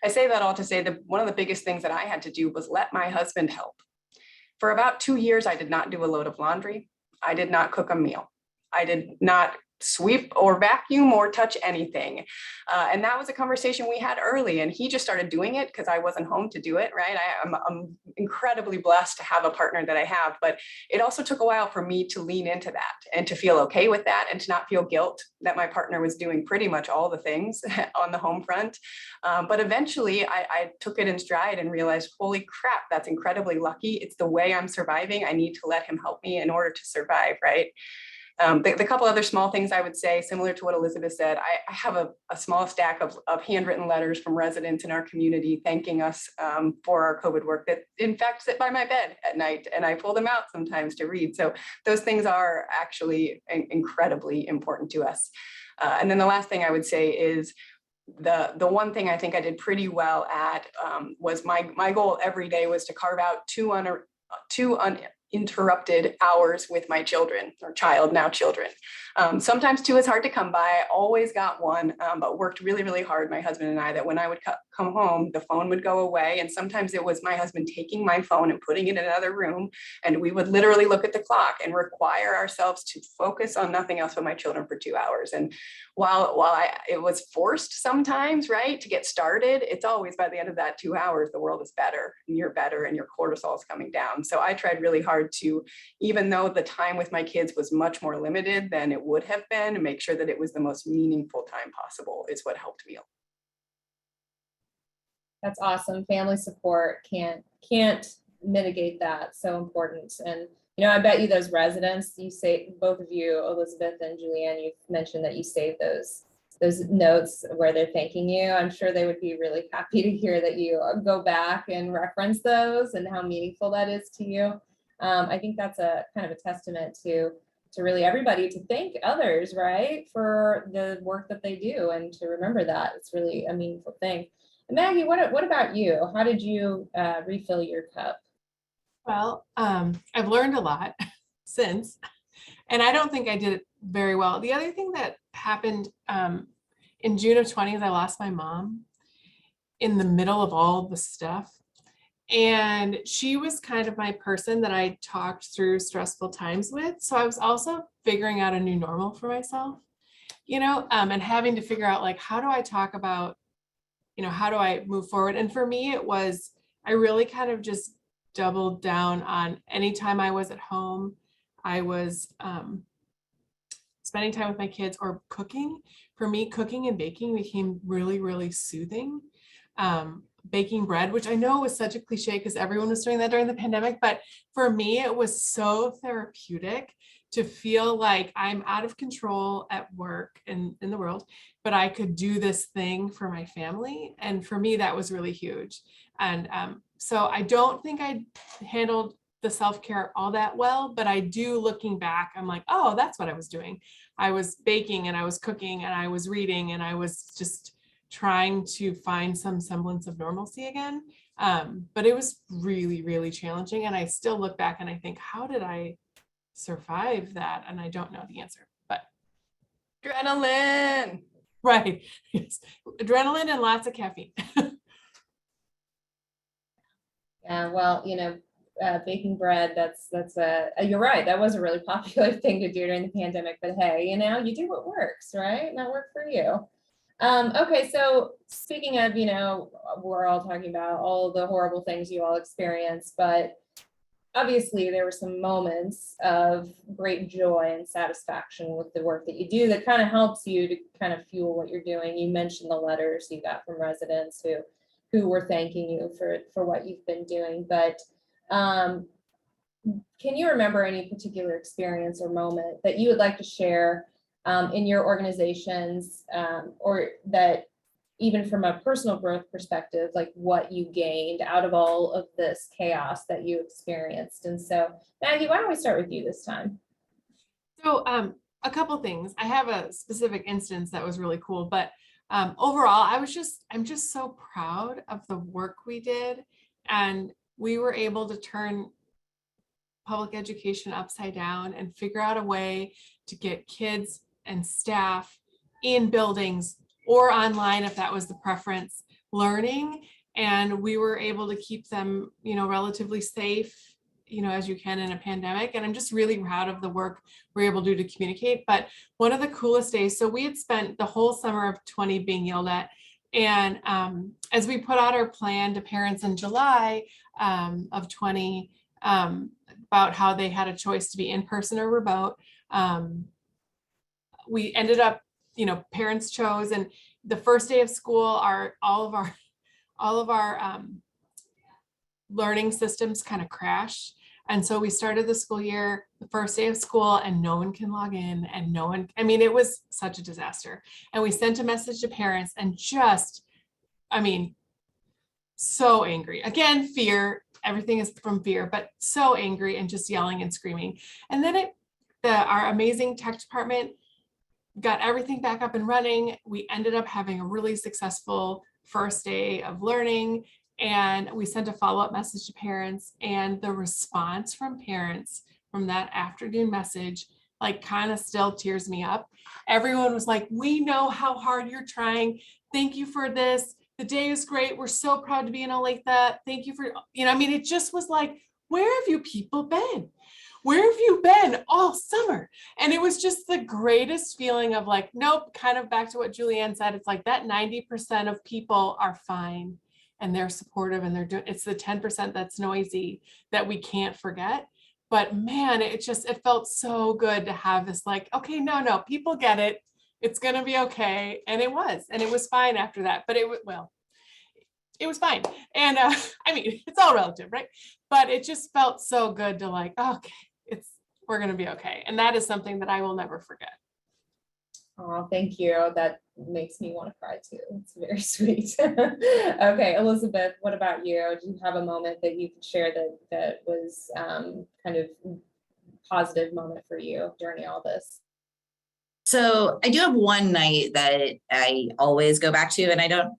I say that all to say that one of the biggest things that I had to do was let my husband help. For about 2 years, I did not do a load of laundry. I did not cook a meal. I did not sweep or vacuum or touch anything. And that was a conversation we had early, and he just started doing it because I wasn't home to do it, right? I'm incredibly blessed to have a partner that I have, but it also took a while for me to lean into that and to feel okay with that and to not feel guilt that my partner was doing pretty much all the things on the home front. But eventually I took it in stride and realized, holy crap, that's incredibly lucky. It's the way I'm surviving. I need to let him help me in order to survive, right? The couple other small things I would say, similar to what Elizabeth said, I have a small stack of handwritten letters from residents in our community thanking us for our COVID work that in fact sit by my bed at night, and I pull them out sometimes to read. So those things are actually incredibly important to us. And then the last thing I would say is the one thing I think I did pretty well at was my goal every day was to carve out two uninterrupted hours with my children, or child, now children. Sometimes 2 is hard to come by. I always got 1, but worked really, really hard, my husband and I, that when I would come home, the phone would go away. And sometimes it was my husband taking my phone and putting it in another room. And we would literally look at the clock and require ourselves to focus on nothing else but my children for 2 hours. And it was forced sometimes, right, to get started, it's always by the end of that 2 hours, the world is better and you're better and your cortisol is coming down. So I tried really hard to, even though the time with my kids was much more limited than it would have been, to make sure that it was the most meaningful time possible is what helped me. That's awesome. Family support can't mitigate that. So important. And, you know, I bet you those residents, you say, both of you, Elizabeth and Juliann, you've mentioned that you saved those notes where they're thanking you. I'm sure they would be really happy to hear that you go back and reference those and how meaningful that is to you. I think that's a kind of a testament to really everybody to thank others, right, for the work that they do, and to remember that it's really a meaningful thing. And Maggie, what about you? How did you refill your cup? Well, I've learned a lot since, and I don't think I did it very well. The other thing that happened in June of 2020 is I lost my mom in the middle of all the stuff. And she was kind of my person that I talked through stressful times with. So I was also figuring out a new normal for myself, you know, and having to figure out, like, how do I talk about, you know, how do I move forward? And for me, it was, I really kind of just doubled down on anytime I was at home, I was spending time with my kids or cooking. For me, cooking and baking became really, really soothing. Baking bread, which I know was such a cliche because everyone was doing that during the pandemic, but for me, it was so therapeutic to feel like I'm out of control at work and in the world, but I could do this thing for my family. And for me, that was really huge. And so I don't think I handled the self-care all that well, but I do, looking back, I'm like, oh, that's what I was doing. I was baking and I was cooking and I was reading and I was just trying to find some semblance of normalcy again. But it was really, really challenging. And I still look back and I think, how did I survive that? And I don't know the answer, but. Adrenaline. Right. Yes. Adrenaline and lots of caffeine. Yeah, well, you know, baking bread, you're right. That was a really popular thing to do during the pandemic, but hey, you know, you do what works, right? And that worked for you. Okay, so speaking of, you know, we're all talking about all the horrible things you all experienced, but obviously there were some moments of great joy and satisfaction with the work that you do that kind of helps you to kind of fuel what you're doing. You mentioned the letters you got from residents who were thanking you for what you've been doing, but can you remember any particular experience or moment that you would like to share in your organizations, or that even from a personal growth perspective, like what you gained out of all of this chaos that you experienced? And so, Maggie, why don't we start with you this time? So a couple things. I have a specific instance that was really cool, but overall, I'm just so proud of the work we did. And we were able to turn public education upside down and figure out a way to get kids and staff in buildings or online, if that was the preference, learning. And we were able to keep them, you know, relatively safe, you know, as you can in a pandemic. And I'm just really proud of the work we're able to do to communicate. But one of the coolest days, so we had spent the whole summer of 2020 being yelled at. And as we put out our plan to parents in July of 20, about how they had a choice to be in person or remote, we ended up, you know, parents chose, and the first day of school, all of our learning systems kind of crashed. And so we started the school year, the first day of school, and no one can log in, and no one, I mean, it was such a disaster. And we sent a message to parents and just, I mean, so angry. Again, fear, everything is from fear, but so angry and just yelling and screaming. And then our amazing tech department got everything back up and running. We ended up having a really successful first day of learning. And we sent a follow-up message to parents, and the response from parents from that afternoon message, like, kind of still tears me up. Everyone was like, we know how hard you're trying. Thank you for this. The day is great. We're so proud to be in Olathe. Thank you for, I mean, it just was like, where have you people been? Where have you been all summer? And it was just the greatest feeling of like, nope, kind of back to what Juliann said. It's like that 90% of people are fine and they're supportive and they're doing, it's the 10% that's noisy that we can't forget. But man, it felt so good to have this like, okay, no, people get it. It's going to be okay. And it was fine after that, but it was fine. And I mean, it's all relative, right? But it just felt so good to like, okay, we're going to be okay. And that is something that I will never forget. Oh, thank you. That makes me want to cry too. It's very sweet. Okay, Elizabeth, what about you? Do you have a moment that you could share that was kind of positive moment for you during all this? So I do have one night that I always go back to, and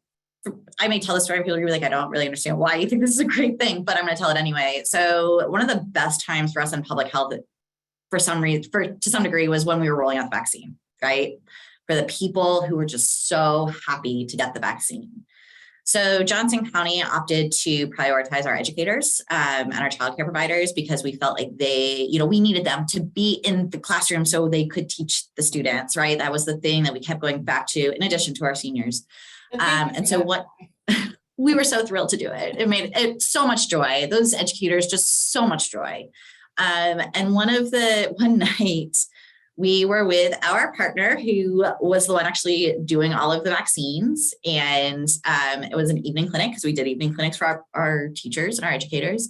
I may tell the story, people are gonna be like, I don't really understand why you think this is a great thing, but I'm going to tell it anyway. So one of the best times for us in public health, to some degree, was when we were rolling out the vaccine, right? For the people who were just so happy to get the vaccine. So Johnson County opted to prioritize our educators and our childcare providers because we felt like we needed them to be in the classroom so they could teach the students, right? That was the thing that we kept going back to, in addition to our seniors. And so we were so thrilled to do it. It made it so much joy. Those educators, just so much joy. And one night we were with our partner who was the one actually doing all of the vaccines. And it was an evening clinic because we did evening clinics for our teachers and our educators.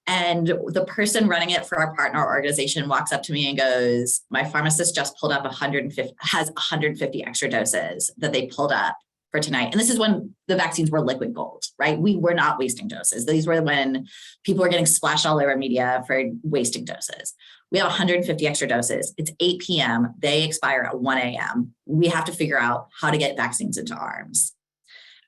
And the person running it for our partner organization walks up to me and goes, my pharmacist just pulled up 150 extra doses that they pulled up for tonight. And this is when the vaccines were liquid gold, right? We were not wasting doses. These were when people were getting splashed all over media for wasting doses. We have 150 extra doses. It's 8 p.m. They expire at 1 a.m. We have to figure out how to get vaccines into arms.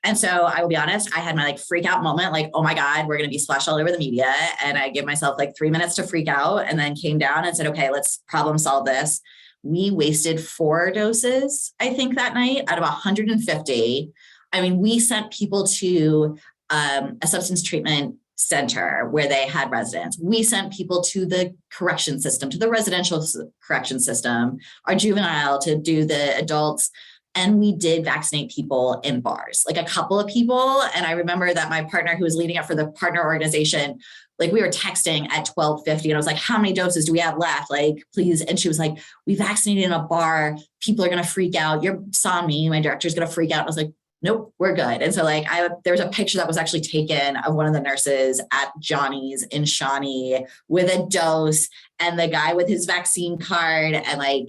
And so I will be honest, I had my freak out moment, like, oh my God, we're going to be splashed all over the media. And I give myself 3 minutes to freak out and then came down and said, okay, let's problem solve this. We wasted 4 doses, I think, that night out of 150. I mean, we sent people to a substance treatment center where they had residents. We sent people to the correction system, to the residential correction system, our juvenile to do the adults. And we did vaccinate people in bars, a couple of people. And I remember that my partner who was leading up for the partner organization, we were texting at 12:50 and I was like, how many doses do we have left? Please. And she was like, we vaccinated in a bar. People are going to freak out. You saw me. My director's going to freak out. I was like, nope, we're good. And so there was a picture that was actually taken of one of the nurses at Johnny's in Shawnee with a dose and the guy with his vaccine card. And I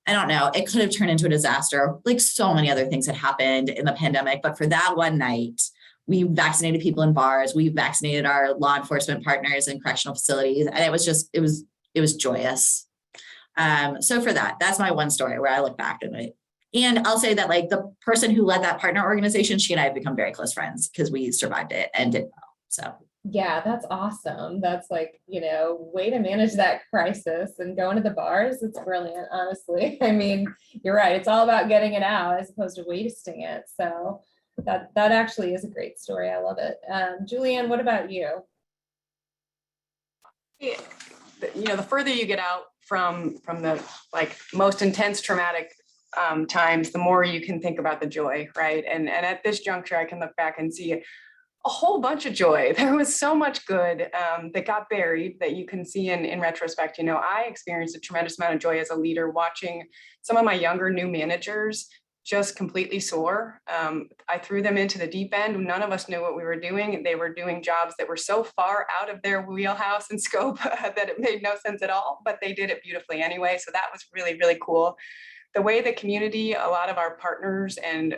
don't know, it could have turned into a disaster. So many other things had happened in the pandemic, but for that one night, we vaccinated people in bars. We vaccinated our law enforcement partners in correctional facilities. And it was joyous. So for that's my one story where I look back and I'll say that the person who led that partner organization, she and I have become very close friends because we survived it and did well. So. Yeah, that's awesome. That's way to manage that crisis and going to the bars. It's brilliant, honestly. I mean, you're right. It's all about getting it out as opposed to wasting it. So that actually is a great story. I love it. Juliann, what about you? Yeah, the further you get out from the most intense traumatic times, the more you can think about the joy, right? And at this juncture, I can look back and see a whole bunch of joy. There was so much good that got buried that you can see in retrospect. I experienced a tremendous amount of joy as a leader watching some of my younger new managers just completely soar. I threw them into the deep end. None of us knew what we were doing. They were doing jobs that were so far out of their wheelhouse and scope that it made no sense at all, but they did it beautifully anyway. So that was really, really cool. the way the community, a lot of our partners and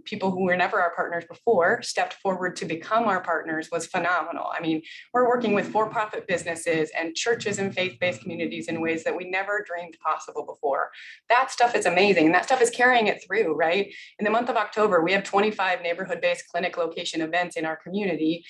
people who were never our partners before stepped forward to become our partners was phenomenal. I mean, we're working with for-profit businesses and churches and faith-based communities in ways that we never dreamed possible before. That stuff is amazing. And that stuff is carrying it through, right? In the month of October, we have 25 neighborhood-based clinic location events in our community,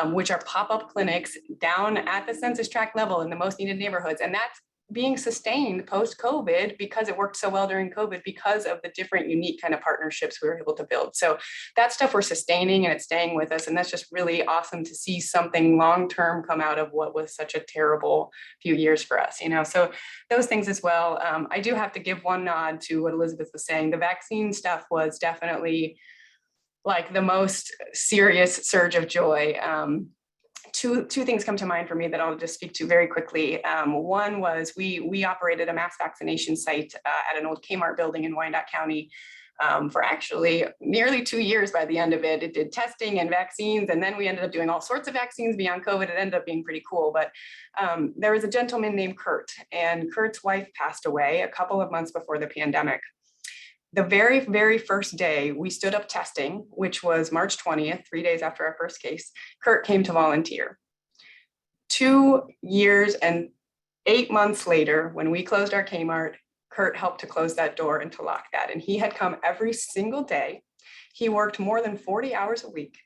which are pop-up clinics down at the census tract level in the most needed neighborhoods. And that's being sustained post-COVID because it worked so well during COVID because of the different unique kind of partnerships we were able to build. So that stuff we're sustaining and it's staying with us. And that's just really awesome to see something long-term come out of what was such a terrible few years for us, you know? So those things as well. I do have to give one nod to what Elizabeth was saying. The vaccine stuff was definitely like the most serious surge of joy. Two things come to mind for me that I'll just speak to very quickly. One was we operated a mass vaccination site at an old Kmart building in Wyandotte County for actually nearly 2 years by the end of it. It did testing and vaccines, and then we ended up doing all sorts of vaccines beyond COVID. It ended up being pretty cool, but there was a gentleman named Kurt, and Kurt's wife passed away a couple of months before the pandemic. The very, very first day we stood up testing, which was March 20th, 3 days after our first case, Kurt came to volunteer. 2 years and 8 months later, when we closed our Kmart, Kurt helped to close that door and to lock that. And he had come every single day. He worked more than 40 hours a week.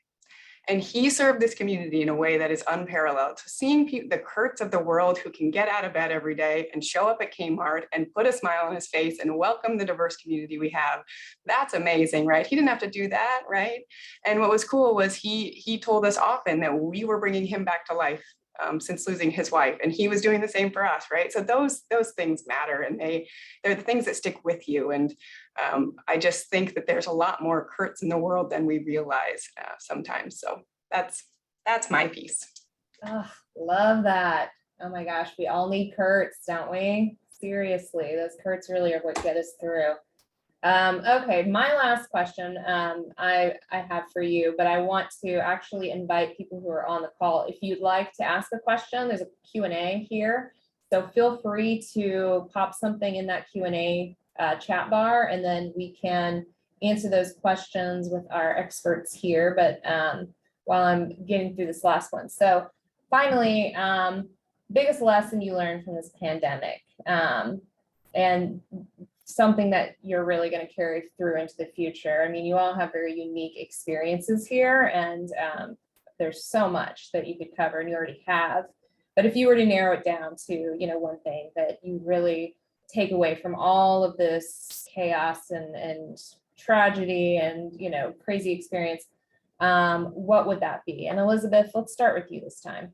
And he served this community in a way that is unparalleled. So seeing the Kurts of the world who can get out of bed every day and show up at Kmart and put a smile on his face and welcome the diverse community we have, that's amazing, right? He didn't have to do that, right? And what was cool was he told us often that we were bringing him back to life since losing his wife, and he was doing the same for us, right? So those things matter, and they're the things that stick with you. And I just think that there's a lot more Kurts in the world than we realize sometimes. So that's my piece. Oh, love that. Oh my gosh, we all need Kurts, don't we? Seriously, those Kurts really are what get us through. Okay, my last question I have for you, but I want to actually invite people who are on the call. If you'd like to ask a question, there's a Q&A here. So feel free to pop something in that Q&A chat bar, and then we can answer those questions with our experts here. But while I'm getting through this last one. So finally, biggest lesson you learned from this pandemic, and something that you're really going to carry through into the future. I mean, you all have very unique experiences here, and there's so much that you could cover, and you already have. But if you were to narrow it down to, you know, one thing that you really take away from all of this chaos and tragedy and, you know, crazy experience, what would that be? And Elizabeth, let's start with you this time.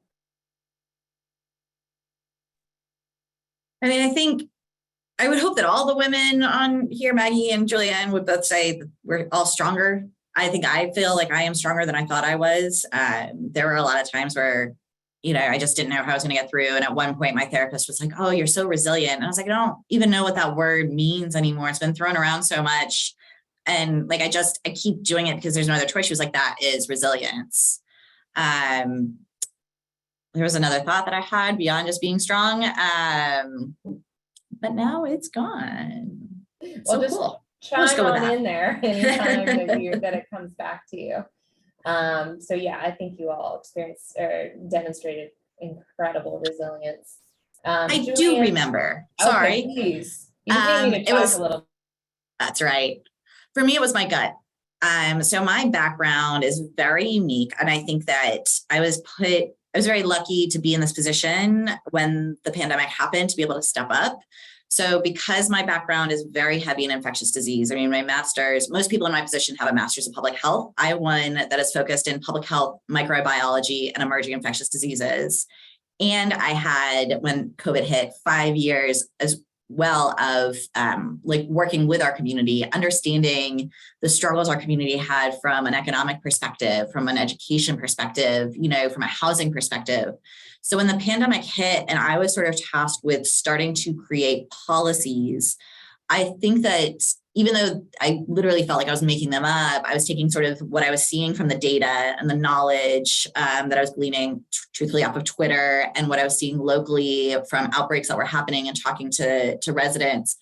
I mean, I think I would hope that all the women on here, Maggie and Juliann, would both say that we're all stronger. I think I feel like I am stronger than I thought I was. There were a lot of times where, you know, I just didn't know how I was going to get through. And at one point, my therapist was like, "Oh, you're so resilient." And I was like, I don't even know what that word means anymore. It's been thrown around so much. And like, I keep doing it because there's no other choice. She was like, that is resilience. There was another thought that I had beyond just being strong. But now it's gone. Well, So just cool. chime on in there anytime that it comes back to you. So yeah, I think you all experienced or demonstrated incredible resilience. I Juliann, do remember. Sorry. Okay, please. You just need to talk a little. That's right. For me, it was my gut. So my background is very unique. And I think that I was very lucky to be in this position when the pandemic happened, to be able to step up. So because my background is very heavy in infectious disease, I mean, my master's, most people in my position have a master's in public health. I have one that is focused in public health, microbiology, and emerging infectious diseases. And I had, when COVID hit, 5 years as well of like working with our community, understanding the struggles our community had from an economic perspective, from an education perspective, you know, from a housing perspective. So when the pandemic hit and I was sort of tasked with starting to create policies, I think that even though I literally felt like I was making them up, I was taking sort of what I was seeing from the data and the knowledge that I was gleaning truthfully off of Twitter, and what I was seeing locally from outbreaks that were happening and talking to residents.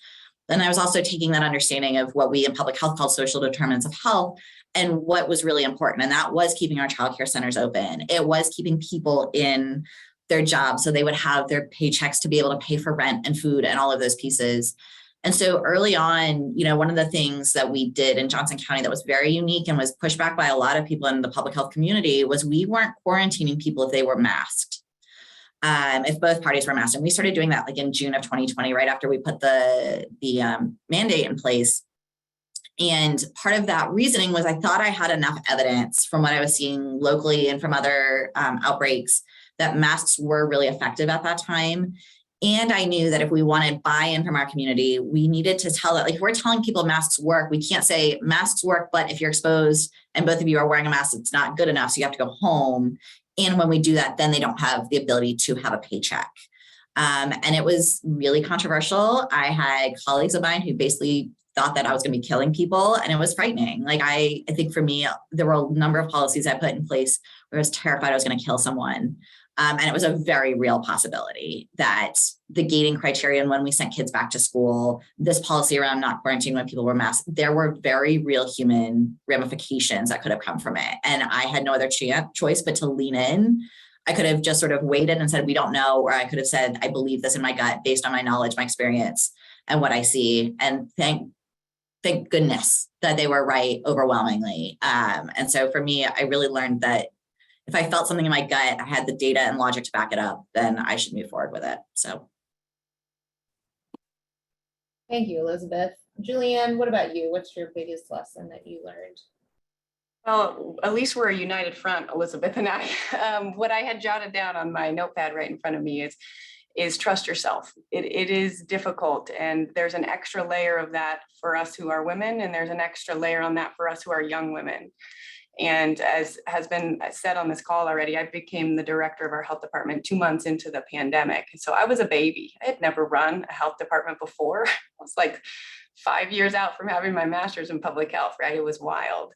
Then I was also taking that understanding of what we in public health call social determinants of health and what was really important. And that was keeping our childcare centers open. It was keeping people in their jobs so they would have their paychecks to be able to pay for rent and food and all of those pieces. And so early on, one of the things that we did in Johnson County that was very unique and was pushed back by a lot of people in the public health community was we weren't quarantining people if they were masked. If both parties were masked. And we started doing that like in June of 2020, right after we put the mandate in place. And part of that reasoning was I thought I had enough evidence from what I was seeing locally and from other outbreaks that masks were really effective at that time. And I knew that if we wanted buy-in from our community, we needed to tell that, like, if we're telling people masks work, we can't say masks work, but if you're exposed and both of you are wearing a mask, it's not good enough. So you have to go home. And when we do that, then they don't have the ability to have a paycheck. And it was really controversial. I had colleagues of mine who basically thought that I was going to be killing people, and it was frightening. Like I think for me, there were a number of policies I put in place where I was terrified I was going to kill someone. And it was a very real possibility that the gating criterion when we sent kids back to school, this policy around not quarantining when people were masked, there were very real human ramifications that could have come from it. And I had no other choice but to lean in. I could have just sort of waited and said, we don't know, or I could have said, I believe this in my gut based on my knowledge, my experience, and what I see. And thank goodness that they were right overwhelmingly. And so for me, I really learned that if I felt something in my gut, I had the data and logic to back it up, then I should move forward with it. So. Thank you, Elizabeth. Juliann, what about you? What's your biggest lesson that you learned? Well, at least we're a united front, Elizabeth and I. What I had jotted down on my notepad right in front of me is trust yourself. It is difficult, and there's an extra layer of that for us who are women, and there's an extra layer on that for us who are young women. And as has been said on this call already, I became the director of our health department 2 months into the pandemic. So I was a baby. I had never run a health department before. I was like 5 years out from having my master's in public health, right? It was wild.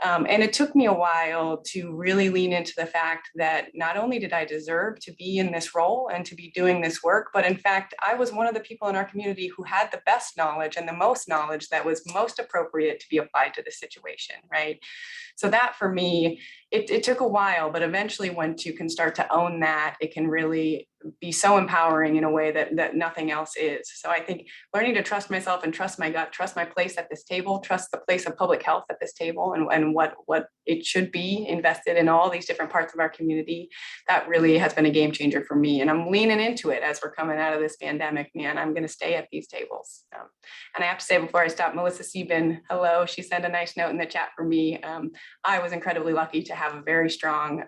And it took me a while to really lean into the fact that not only did I deserve to be in this role and to be doing this work, but in fact, I was one of the people in our community who had the best knowledge and the most knowledge that was most appropriate to be applied to the situation, right? So that for me, it took a while, but eventually once you can start to own that, it can really be so empowering in a way that nothing else is. So I think learning to trust myself and trust my gut, trust my place at this table, trust the place of public health at this table, and what it should be invested in all these different parts of our community, that really has been a game changer for me. And I'm leaning into it as we're coming out of this pandemic, man. I'm going to stay at these tables. And I have to say before I stop, Melissa Sieben, hello, she sent a nice note in the chat for me. I was incredibly lucky to have a very strong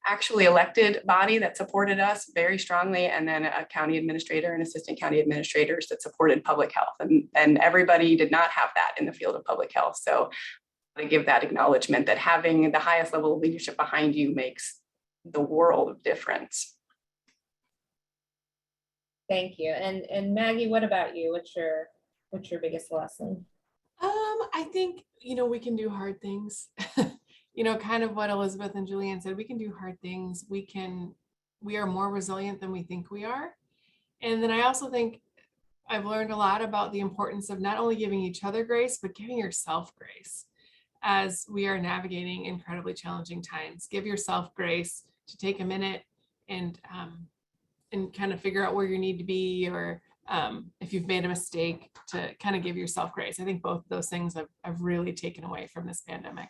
actually elected body that supported us very strongly, and then a county administrator and assistant county administrators that supported public health. And everybody did not have that in the field of public health. So I give that acknowledgement that having the highest level of leadership behind you makes the world of difference. Thank you. And Maggie, what about you? What's your biggest lesson? I think, we can do hard things. Kind of what Elizabeth and Juliann said, we can do hard things. We are more resilient than we think we are. And then I also think I've learned a lot about the importance of not only giving each other grace, but giving yourself grace as we are navigating incredibly challenging times. Give yourself grace to take a minute and kind of figure out where you need to be, or if you've made a mistake, to kind of give yourself grace. I think both of those things have really taken away from this pandemic.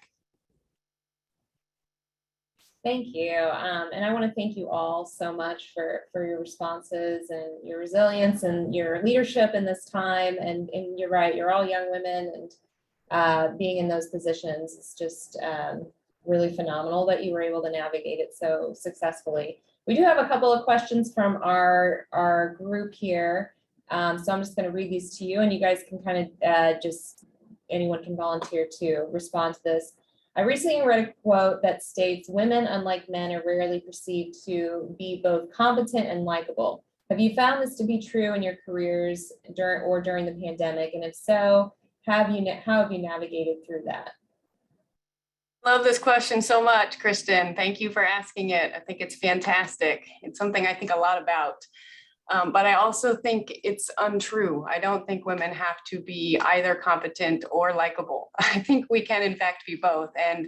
Thank you. And I want to thank you all so much for your responses and your resilience and your leadership in this time. And you're right, you're all young women, and being in those positions is just really phenomenal that you were able to navigate it so successfully. We do have a couple of questions from our group here. So I'm just going to read these to you, and you guys can kind of anyone can volunteer to respond to this. I recently read a quote that states, "Women, unlike men, are rarely perceived to be both competent and likable." Have you found this to be true in your careers during the pandemic? And if so, how have you navigated through that? Love this question so much, Kristen. Thank you for asking it. I think it's fantastic. It's something I think a lot about. But I also think it's untrue. I don't think women have to be either competent or likable. I think we can, in fact, be both. And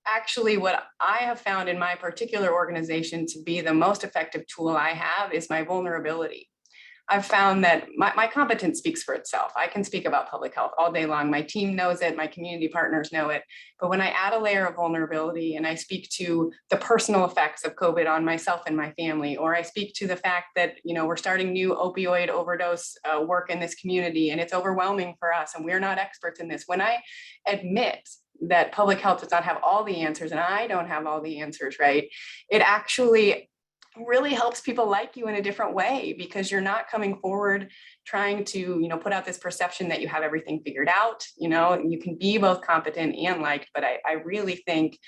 actually, what I have found in my particular organization to be the most effective tool I have is my vulnerability. I've found that my competence speaks for itself. I can speak about public health all day long. My team knows it, my community partners know it. But when I add a layer of vulnerability and I speak to the personal effects of COVID on myself and my family, or I speak to the fact that, we're starting new opioid overdose work in this community and it's overwhelming for us and we're not experts in this. When I admit that public health does not have all the answers and I don't have all the answers, right? It actually really helps people like you in a different way, because you're not coming forward trying to, put out this perception that you have everything figured out. You can be both competent and liked, but I really think,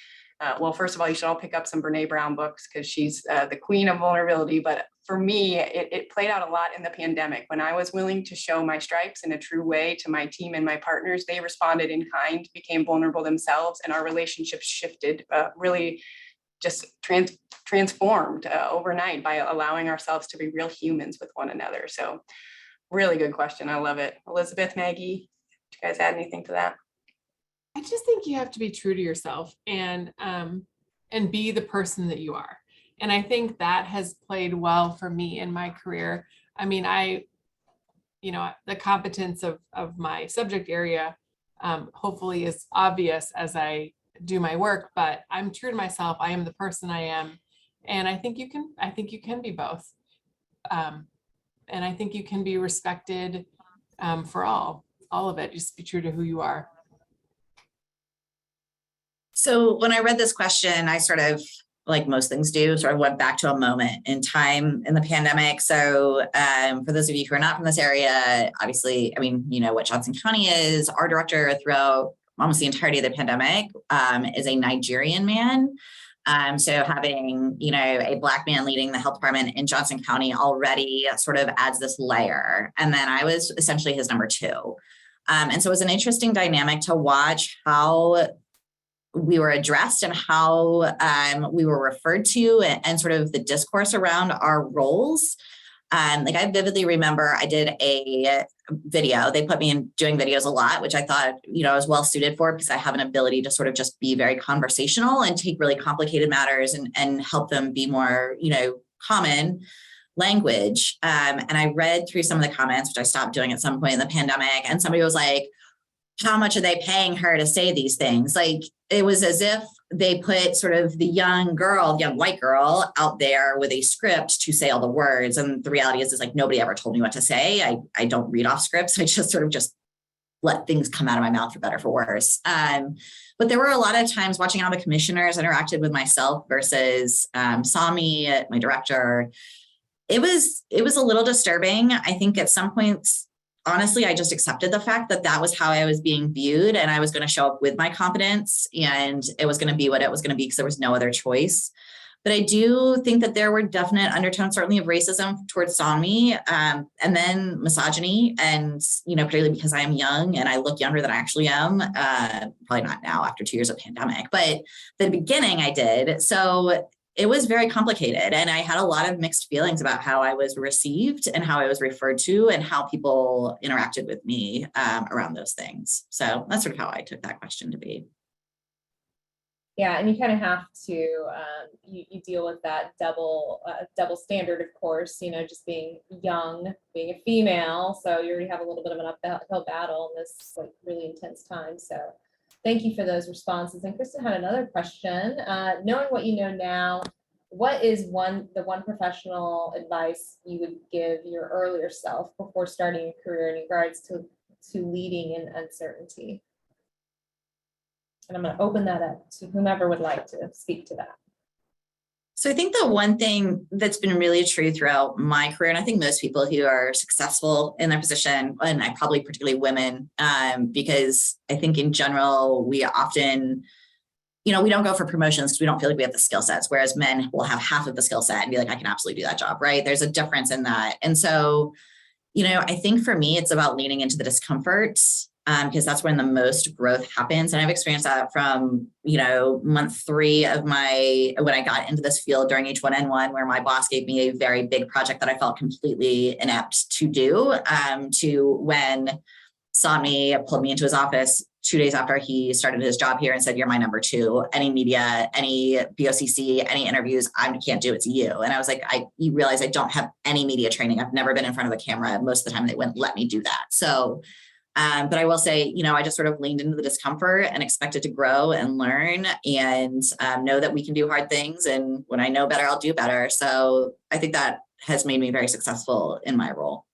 well, first of all, you should all pick up some Brene Brown books because she's the queen of vulnerability. But for me, it played out a lot in the pandemic. When I was willing to show my stripes in a true way to my team and my partners, they responded in kind, became vulnerable themselves, and our relationships shifted, really just transformed overnight by allowing ourselves to be real humans with one another. So really good question. I love it. Elizabeth, Maggie, do you guys add anything to that? I just think you have to be true to yourself and be the person that you are. And I think that has played well for me in my career. I mean, the competence of my subject area hopefully is obvious as I do my work, but I'm true to myself. I am the person I am. And I think you can be both. And I think you can be respected for all of it. Just be true to who you are. So when I read this question, I sort of, like most things do, sort of went back to a moment in time in the pandemic. So for those of you who are not from this area, obviously, you know what Johnson County is. Our director throughout almost the entirety of the pandemic is a Nigerian man. So having, a Black man leading the health department in Johnson County already sort of adds this layer. And then I was essentially his number two. And so it was an interesting dynamic to watch how we were addressed and how we were referred to and sort of the discourse around our roles. I vividly remember I did a video. They put me in doing videos a lot, which I thought, I was well suited for because I have an ability to sort of just be very conversational and take really complicated matters and help them be more, common language. And I read through some of the comments, which I stopped doing at some point in the pandemic. And somebody was like, how much are they paying her to say these things? Like, it was as if they put sort of the young white girl out there with a script to say all the words. And the reality is like, nobody ever told me what to say. I don't read off scripts. I just sort of just let things come out of my mouth for better, for worse. But there were a lot of times watching how the commissioners interacted with myself versus Sami, my director. It was a little disturbing. I think at some points, honestly, I just accepted the fact that that was how I was being viewed, and I was going to show up with my competence, and it was going to be what it was going to be because there was no other choice. But I do think that there were definite undertones, certainly of racism towards Sami, and then misogyny, and particularly because I am young and I look younger than I actually am. Probably not now after 2 years of pandemic, but at the beginning I did. So it was very complicated, and I had a lot of mixed feelings about how I was received and how I was referred to and how people interacted with me around those things. So that's sort of how I took that question to be. Yeah, and you kind of have to, you deal with that double standard, of course, just being young, being a female. So you already have a little bit of an uphill battle in this like really intense time. So thank you for those responses. And Kristen had another question. Knowing what you know now, what is the one professional advice you would give your earlier self before starting a career in regards to leading in uncertainty? And I'm going to open that up to whomever would like to speak to that. So I think the one thing that's been really true throughout my career, and I think most people who are successful in their position, and I probably particularly women, because I think in general, we often, we don't go for promotions because we don't feel like we have the skill sets, whereas men will have half of the skill set and be like, I can absolutely do that job, right? There's a difference in that. And so, I think for me, it's about leaning into the discomfort because that's when the most growth happens. And I've experienced that from, month 3 of when I got into this field during H1N1, where my boss gave me a very big project that I felt completely inept to do, to when Somni pulled me into his office 2 days after he started his job here and said, "You're my number 2. Any media, any BOCC, any interviews, I can't do, it's you." And I was like, you realize I don't have any media training. I've never been in front of a camera. Most of the time they wouldn't let me do that. So, but I will say, I just sort of leaned into the discomfort and expected to grow and learn and know that we can do hard things. And when I know better, I'll do better. So I think that has made me very successful in my role.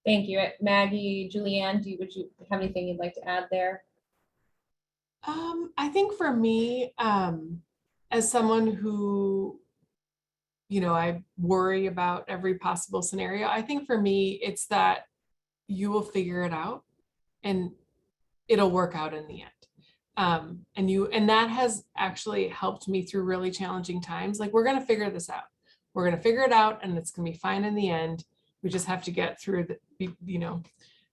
Thank you. Maggie, Juliann, would you have anything you'd like to add there? I think for me, as someone who, I worry about every possible scenario, I think for me, it's that you will figure it out and it'll work out in the end. And that has actually helped me through really challenging times. Like, we're going to figure this out. We're going to figure it out and it's going to be fine in the end. We just have to get through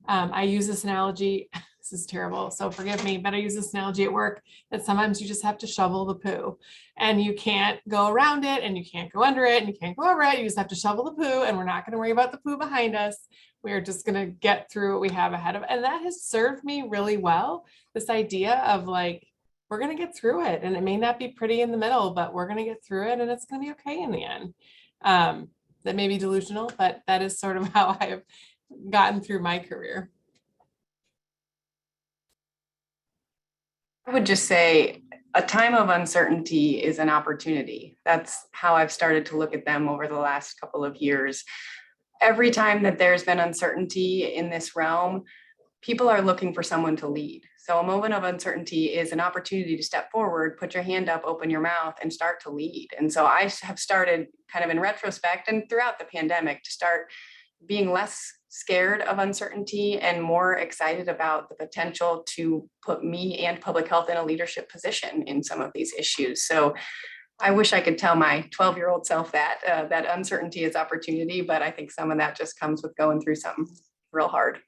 I use this analogy. This is terrible, so forgive me, but I use this analogy at work that sometimes you just have to shovel the poo and you can't go around it and you can't go under it and you can't go over it. You just have to shovel the poo, and we're not going to worry about the poo behind us. We're just going to get through what we have ahead of us. And that has served me really well. This idea of like, we're going to get through it, and it may not be pretty in the middle, but we're going to get through it and it's going to be okay in the end. That may be delusional, but that is sort of how I have gotten through my career. I would just say a time of uncertainty is an opportunity. That's how I've started to look at them over the last couple of years. Every time that there's been uncertainty in this realm, people are looking for someone to lead. So a moment of uncertainty is an opportunity to step forward, put your hand up, open your mouth, and start to lead. And so I have started kind of in retrospect and throughout the pandemic to start being less scared of uncertainty and more excited about the potential to put me and public health in a leadership position in some of these issues. So I wish I could tell my 12-year-old self that uncertainty is opportunity, but I think some of that just comes with going through something real hard.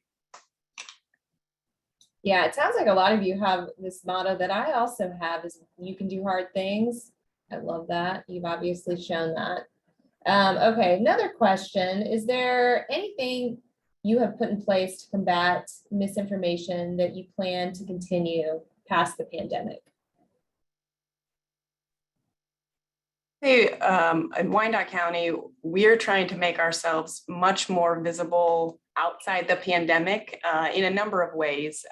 Yeah, it sounds like a lot of you have this motto that I also have, is you can do hard things. I love that. You've obviously shown that. Okay, another question. Is there anything you have put in place to combat misinformation that you plan to continue past the pandemic? Hey, in Wyandotte County, we're trying to make ourselves much more visible outside the pandemic in a number of ways.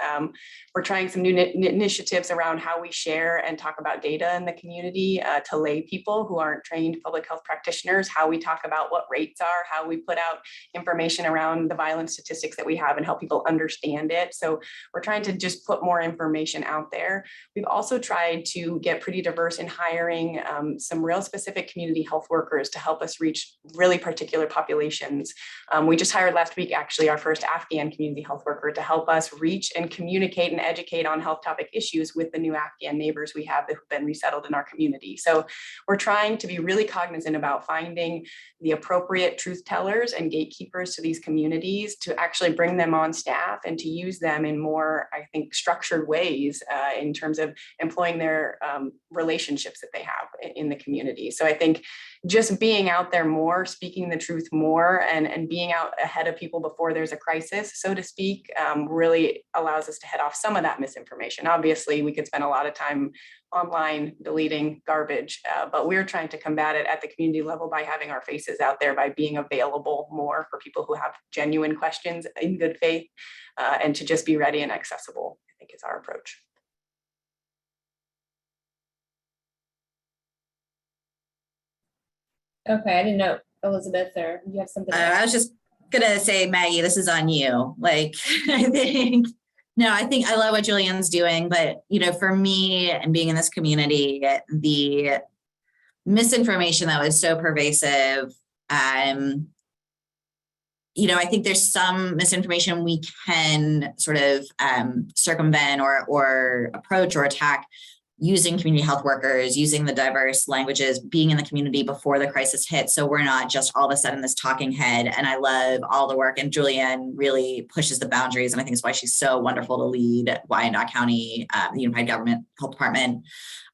We're trying some new initiatives around how we share and talk about data in the community to lay people who aren't trained public health practitioners, how we talk about what rates are, how we put out information around the violence statistics that we have and help people understand it. So we're trying to just put more information out there. We've also tried to get pretty diverse in hiring some real specific community health workers to help us reach really particular populations. We just hired last week, actually, our first Afghan community health worker to help us reach and communicate and educate on health topic issues with the new Afghan neighbors we have that have been resettled in our community. So we're trying to be really cognizant about finding the appropriate truth tellers and gatekeepers to these communities to actually bring them on staff and to use them in more, I think, structured ways in terms of employing their relationships that they have in the community. So I think just being out there more, speaking the truth more, and being out ahead of people before there's a crisis, so to speak, really allows us to head off some of that misinformation. Obviously, we could spend a lot of time online deleting garbage, but we're trying to combat it at the community level by having our faces out there, by being available more for people who have genuine questions in good faith, and to just be ready and accessible, I think is our approach. Okay, I didn't know, Elizabeth, or you have something? I was just gonna say, Maggie, this is on you. Like, I think I love what Juliann's doing, but for me and being in this community, the misinformation that was so pervasive, I think there's some misinformation we can sort of circumvent or approach or attack using community health workers, using the diverse languages, being in the community before the crisis hit. So we're not just all of a sudden this talking head. And I love all the work, and Juliann really pushes the boundaries. And I think it's why she's so wonderful to lead Wyandotte County, the Unified Government Health Department.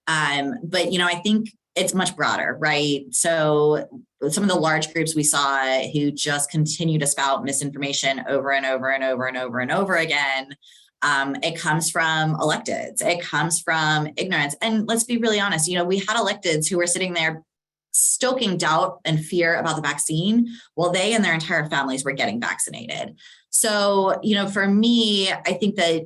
But, I think it's much broader, right? So some of the large groups we saw who just continue to spout misinformation over and over and over and over and over again. It comes from electeds. It comes from ignorance. And let's be really honest, we had electeds who were sitting there stoking doubt and fear about the vaccine while they and their entire families were getting vaccinated. So, for me, I think that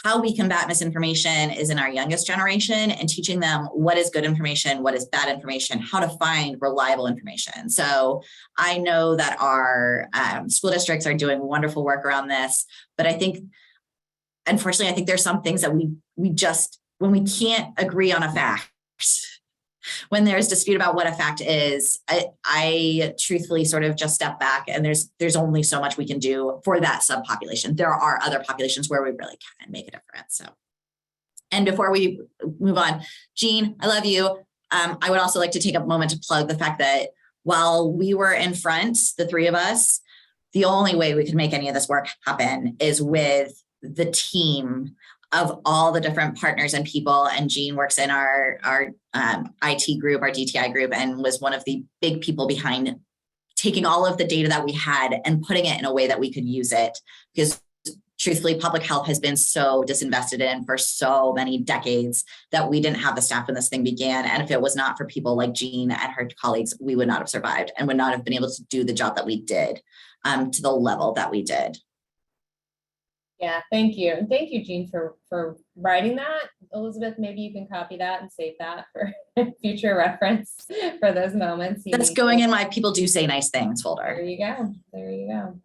how we combat misinformation is in our youngest generation and teaching them what is good information, what is bad information, how to find reliable information. So I know that our school districts are doing wonderful work around this, but I think, unfortunately, I think there's some things that we just, when we can't agree on a fact, when there's dispute about what a fact is, I truthfully sort of just step back, and there's only so much we can do for that subpopulation. There are other populations where we really can make a difference. So, and before we move on, Jean, I love you. I would also like to take a moment to plug the fact that while we were in front, the three of us, the only way we could make any of this work happen is with the team of all the different partners and people. And Jean works in our IT group, our DTI group, and was one of the big people behind taking all of the data that we had and putting it in a way that we could use it. Because truthfully, public health has been so disinvested in for so many decades that we didn't have the staff when this thing began. And if it was not for people like Jean and her colleagues, we would not have survived and would not have been able to do the job that we did to the level that we did. Yeah, thank you. And thank you, Jean, for writing that. Elizabeth, maybe you can copy that and save that for future reference for those moments. That's going in my people do say nice things folder. There you go. There you go.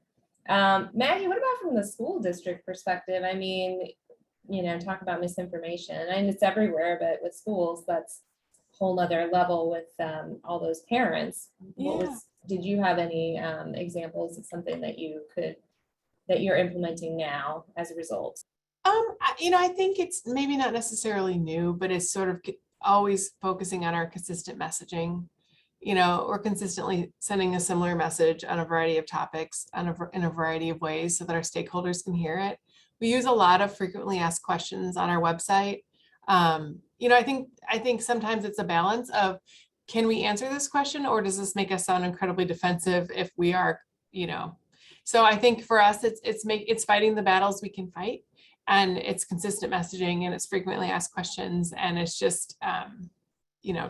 Maggie, what about from the school district perspective? I mean, talk about misinformation. And it's everywhere, but with schools, that's a whole nother level with all those parents. Yeah. Did you have any examples of something that you're implementing now as a result? I think it's maybe not necessarily new, but it's sort of always focusing on our consistent messaging. We're consistently sending a similar message on a variety of topics in a variety of ways so that our stakeholders can hear it. We use a lot of frequently asked questions on our website. I think sometimes it's a balance of, can we answer this question, or does this make us sound incredibly defensive if we are, So I think for us, it's fighting the battles we can fight, and it's consistent messaging, and it's frequently asked questions, and it's just,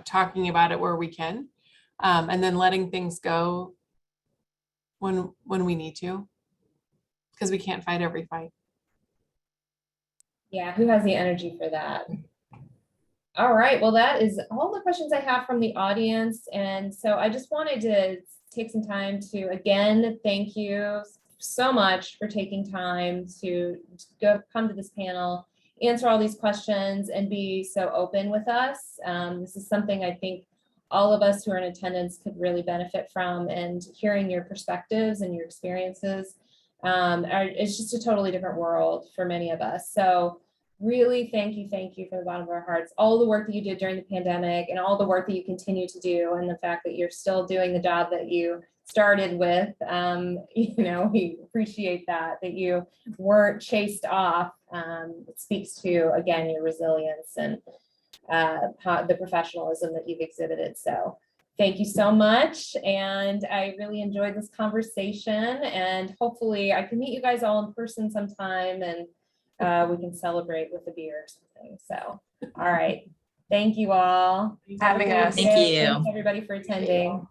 talking about it where we can, and then letting things go when we need to, because we can't fight every fight. Yeah, who has the energy for that? All right, well, that is all the questions I have from the audience. And so I just wanted to take some time to, again, thank you so much for taking time to come to this panel, answer all these questions, and be so open with us. This is something I think all of us who are in attendance could really benefit from, and hearing your perspectives and your experiences. It's just a totally different world for many of us. So really, thank you from the bottom of our hearts. All the work that you did during the pandemic, and all the work that you continue to do, and the fact that you're still doing the job that you started with, we appreciate that you weren't chased off. It speaks to, again, your resilience and the professionalism that you've exhibited. So thank you so much. And I really enjoyed this conversation, and hopefully I can meet you guys all in person sometime, and we can celebrate with a beer or something. So, all right. Thank you all. Having us. Thank you. Thanks everybody for attending.